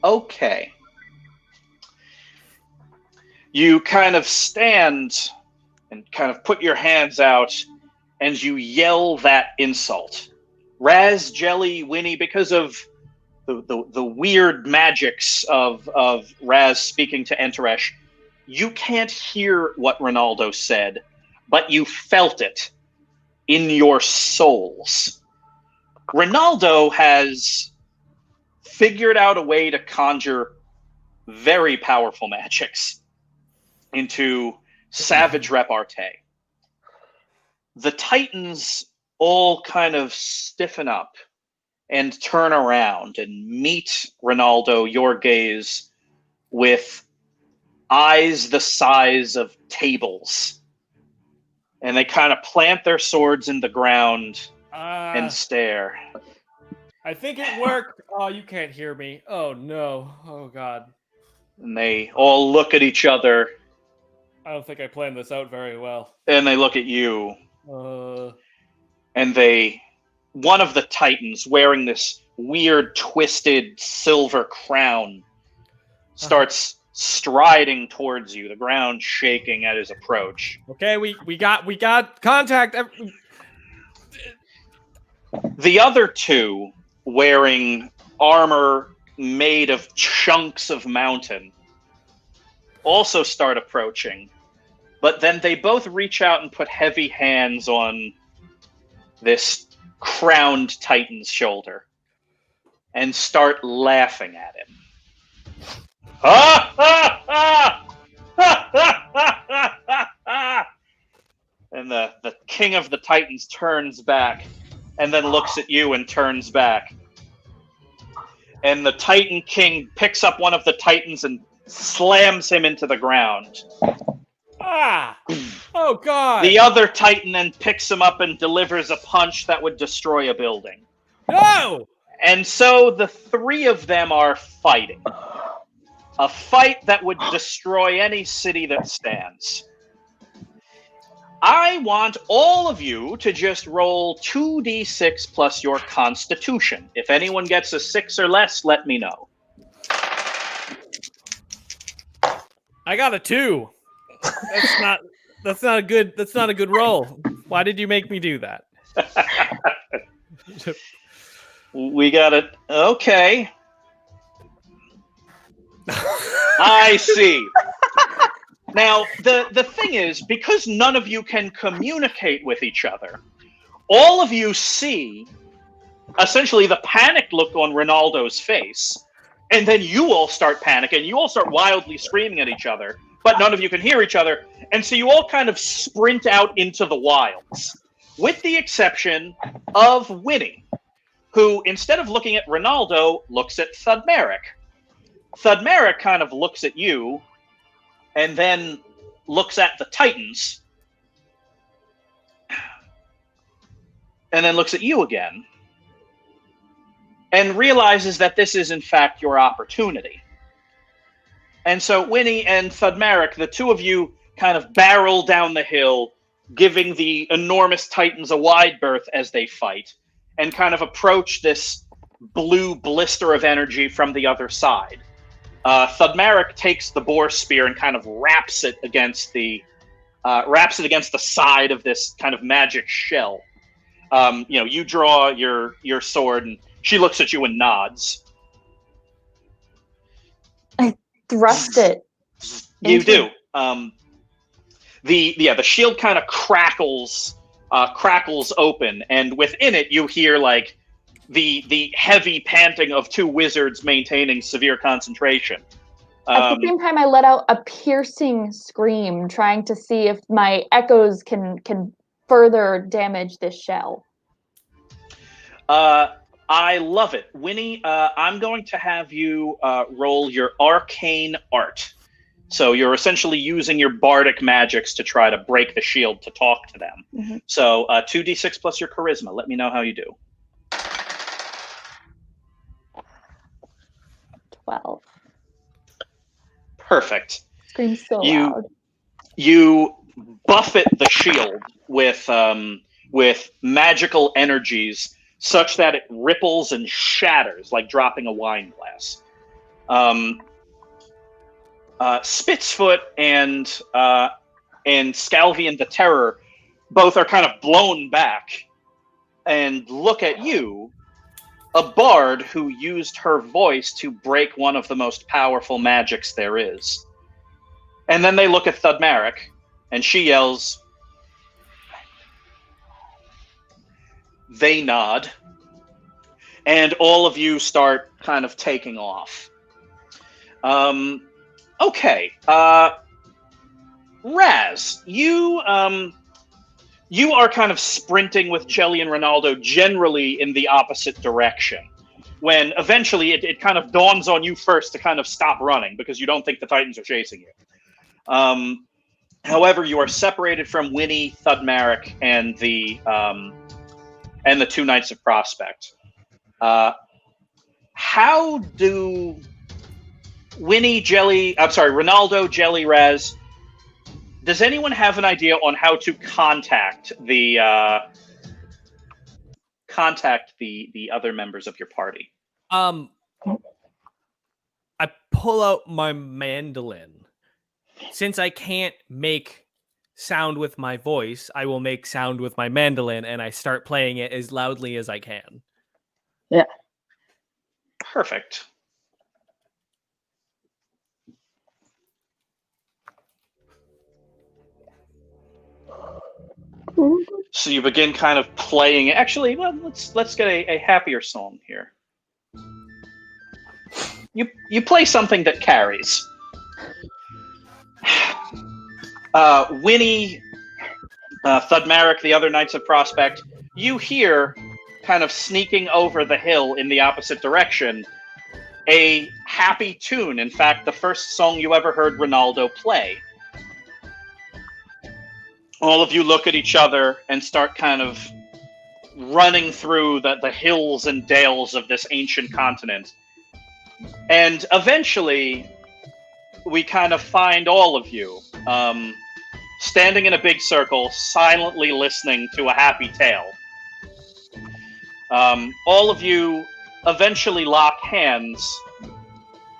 Okay. You kind of stand and kind of put your hands out, and you yell that insult. Raz, Jelly, Winnie, because of the weird magics of Raz speaking to Enteresh, you can't hear what Ronaldo said, but you felt it in your souls. Ronaldo has figured out a way to conjure very powerful magics into savage repartee. The Titans all kind of stiffen up and turn around and meet Ronaldo, your gaze, with eyes the size of tables. And they kind of plant their swords in the ground and stare. I think it worked. Oh, you can't hear me. Oh, no. Oh, God. And they all look at each other. I don't think I planned this out very well. And they look at you. And one of the Titans, wearing this weird, twisted silver crown, starts striding towards you, the ground shaking at his approach. Okay, we got contact. The other two, wearing armor made of chunks of mountain, also start approaching, but then they both reach out and put heavy hands on this crowned Titan's shoulder and start laughing at him. Ha ha ha! Ha ha ha ha! And the king of the Titans turns back and then looks at you and turns back. And the Titan King picks up one of the Titans and slams him into the ground. Ah! Oh, God! The other Titan then picks him up and delivers a punch that would destroy a building. No! And so the three of them are fighting. A fight that would destroy any city that stands. I want all of you to just roll 2d6 plus your constitution. If anyone gets a 6 or less, let me know. I got a 2. That's not a good roll. Why did you make me do that? We got it. Okay. I see. Now, the thing is, because none of you can communicate with each other, all of you see essentially the panic look on Ronaldo's face, and then you all start panicking. You all start wildly screaming at each other, but none of you can hear each other, and so you all kind of sprint out into the wilds, with the exception of Winnie, who, instead of looking at Ronaldo, looks at Thudmeric. Thudmeric kind of looks at you, and then looks at the Titans, and then looks at you again, and realizes that this is, in fact, your opportunity. And so Winnie and Thudmeric, the two of you, kind of barrel down the hill, giving the enormous Titans a wide berth as they fight, and kind of approach this blue blister of energy from the other side. Thudmeric takes the boar spear and kind of raps it against the side of this kind of magic shell. You draw your sword, and she looks at you and nods. I thrust it. You do. The shield kind of crackles open, and within it you hear like the heavy panting of two wizards maintaining severe concentration. At the same time, I let out a piercing scream, trying to see if my echoes can further damage this shell. I love it. Winnie, I'm going to have you roll your arcane art. So you're essentially using your bardic magics to try to break the shield to talk to them. Mm-hmm. So 2d6 plus your charisma. Let me know how you do. 12. Perfect. Screams so loud. You buffet the shield with magical energies such that it ripples and shatters like dropping a wine glass. Spitzfoot and Scalvian the Terror both are kind of blown back and look at you, a bard who used her voice to break one of the most powerful magics there is. And then they look at Thudmeric, and she yells. They nod, and all of you start kind of taking off. Okay, Raz, you are kind of sprinting with Jelly and Ronaldo generally in the opposite direction, when eventually it kind of dawns on you first to kind of stop running because you don't think the Titans are chasing you. However, you are separated from Winnie, Thudmeric, and the two Knights of Prospect. How do Ronaldo, Jelly, Raz, does anyone have an idea on how to contact the other members of your party? I I pull out my mandolin. Since I can't make sound with my voice, I will make sound with my mandolin, and I start playing it as loudly as I can. Yeah. Perfect. So you begin kind of playing. Actually, well, let's get a happier song here. You play something that carries. Winnie, Thudmeric, the other Knights of Prospect, you hear, kind of sneaking over the hill in the opposite direction, a happy tune. In fact, the first song you ever heard Ronaldo play. All of you look at each other and start kind of running through the hills and dales of this ancient continent. And eventually, we kind of find all of you standing in a big circle, silently listening to a happy tale. All of you eventually lock hands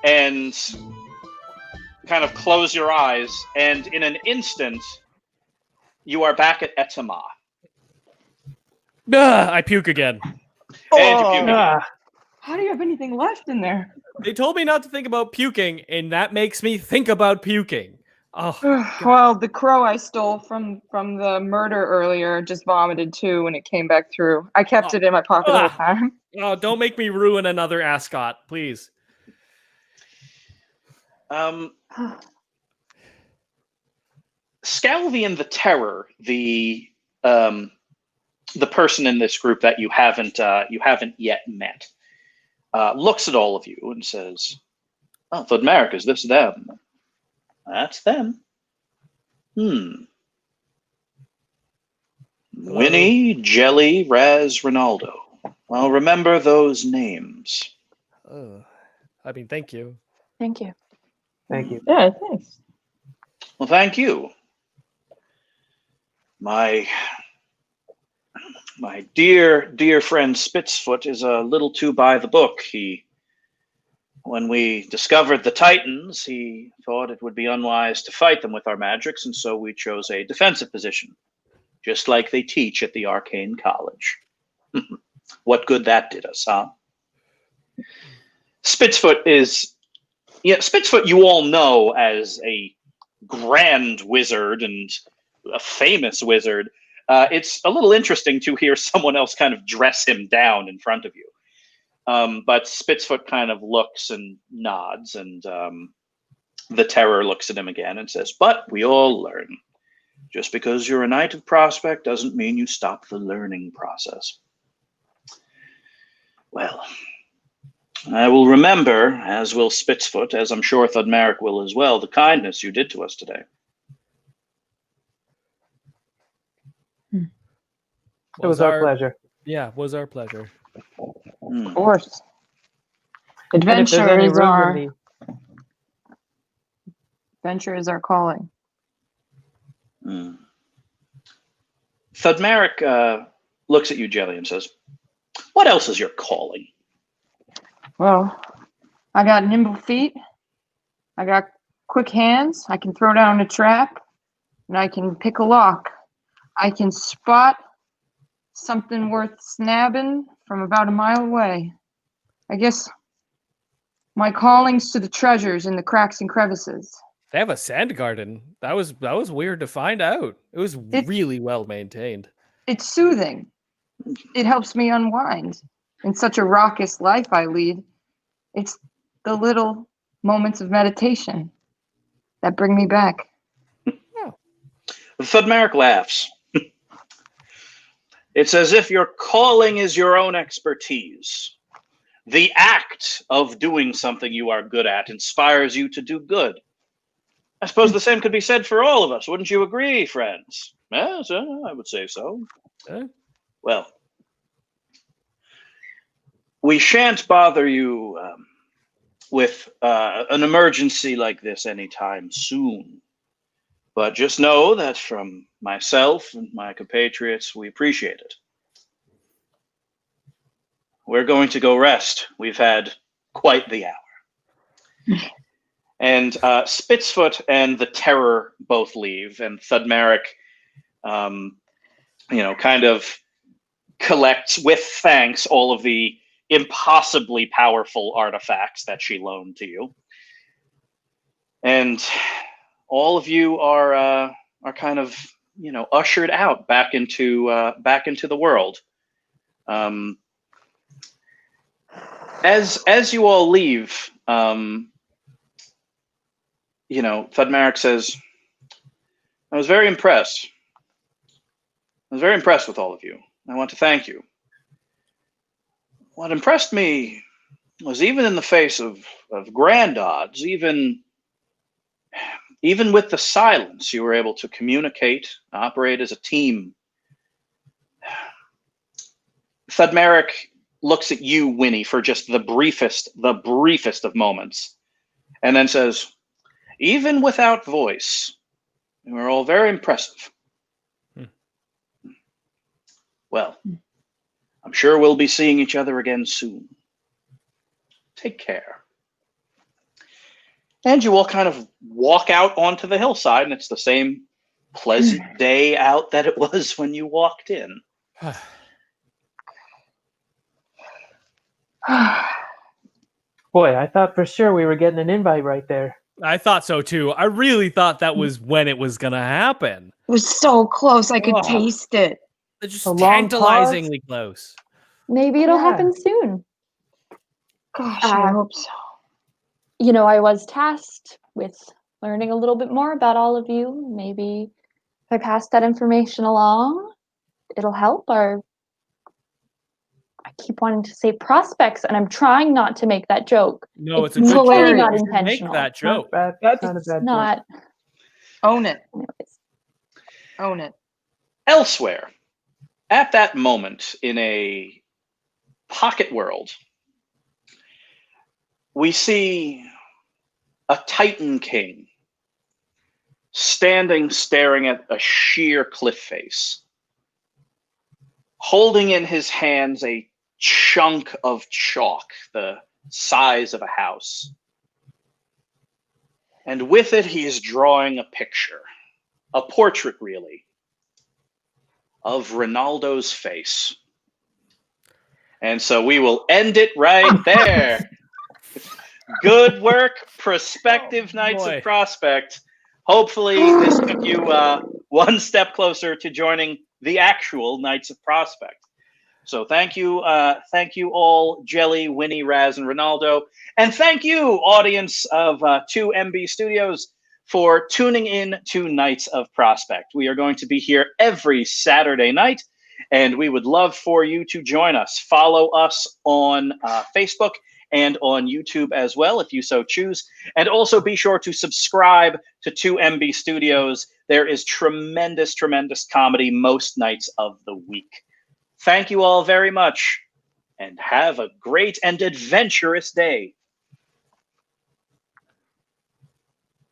and kind of close your eyes, and in an instant, you are back at Etama. I puke again. And you puke again. Ah, How do you have anything left in there? They told me not to think about puking, and that makes me think about puking. Oh, Well, the crow I stole from the murder earlier just vomited too when it came back through. I kept it in my pocket the whole time. oh, don't make me ruin another ascot, please. Scalvian the Terror, the person in this group that you haven't yet met, looks at all of you and says, "Oh, Thudmeric, is this them?" "That's them." Winnie, Jelly, Raz, Ronaldo. Well, remember those names. I mean, thank you. Thank you. thank you. Yeah, thanks. Well, thank you. My dear friend Spitzfoot is a little too by the book. When we discovered the Titans, he thought it would be unwise to fight them with our magics, and so we chose a defensive position, just like they teach at the Arcane College. What good that did us, huh? Spitzfoot you all know as a grand wizard and a famous wizard. It's a little interesting to hear someone else kind of dress him down in front of you. But Spitzfoot kind of looks and nods, and the Terror looks at him again and says, "But we all learn. Just because you're a Knight of Prospect doesn't mean you stop the learning process." Well, I will remember, as will Spitzfoot, as I'm sure Thudmeric will as well, the kindness you did to us today. It was our pleasure. Yeah, was our pleasure. Of course. And if there's Adventure any is room in adventure is our calling. Thudmeric looks at you, Jelly, and says, "What else is your calling?" Well, I got nimble feet. I got quick hands. I can throw down a trap, and I can pick a lock. I can spot something worth snabbing from about a mile away. I guess my calling's to the treasures in the cracks and crevices. They have a sand garden. That was weird to find out. It was really well maintained. It's soothing. It helps me unwind. In such a raucous life I lead, it's the little moments of meditation that bring me back. Thudmeric laughs. It's as if your calling is your own expertise. The act of doing something you are good at inspires you to do good. I suppose the same could be said for all of us. Wouldn't you agree, friends? Yes, I would say so. Well, we shan't bother you with an emergency like this anytime soon. But just know that from myself and my compatriots, we appreciate it. We're going to go rest. We've had quite the hour. And Spitzfoot and the Terror both leave, and Thudmeric, kind of collects, with thanks, all of the impossibly powerful artifacts that she loaned to you. And all of you are kind of, ushered out back into the world. As you all leave, Thudmeric says, I was very impressed. I was very impressed with all of you. I want to thank you. What impressed me was, even in the face of grand odds, even with the silence, you were able to communicate, operate as a team. Thudmeric looks at you, Winnie, for just the briefest of moments, and then says, even without voice, you are all very impressive. Well, I'm sure we'll be seeing each other again soon. Take care. And you all kind of walk out onto the hillside, and it's the same pleasant day out that it was when you walked in. Boy, I thought for sure we were getting an invite right there. I thought so too. I really thought that was when it was gonna happen. It was so close. I could taste it. It's just A long tantalizingly close. Maybe it'll happen soon. Gosh, I hope so. I was tasked with learning a little bit more about all of you. Maybe if I pass that information along, it'll help. Or I keep wanting to say prospects, and I'm trying not to make that joke. No, it's a It's good really joke. not You should intentional. Make that joke. Not That's a bad joke. Not. Own it. Anyways. Own it. Elsewhere, at that moment in a pocket world, we see a Titan King standing, staring at a sheer cliff face, holding in his hands a chunk of chalk the size of a house. And with it, he is drawing a picture, a portrait really, of Ronaldo's face. And so we will end it right there. Good work, prospective Knights boy. of Prospect. Hopefully this took you one step closer to joining the actual Knights of Prospect. So thank you all, Jelly, Winnie, Raz, and Ronaldo. And thank you, audience of 2MB Studios, for tuning in to Knights of Prospect. We are going to be here every Saturday night, and we would love for you to join us. Follow us on Facebook and on YouTube as well, if you so choose. And also be sure to subscribe to 2MB Studios. There is tremendous, tremendous comedy most nights of the week. Thank you all very much, and have a great and adventurous day.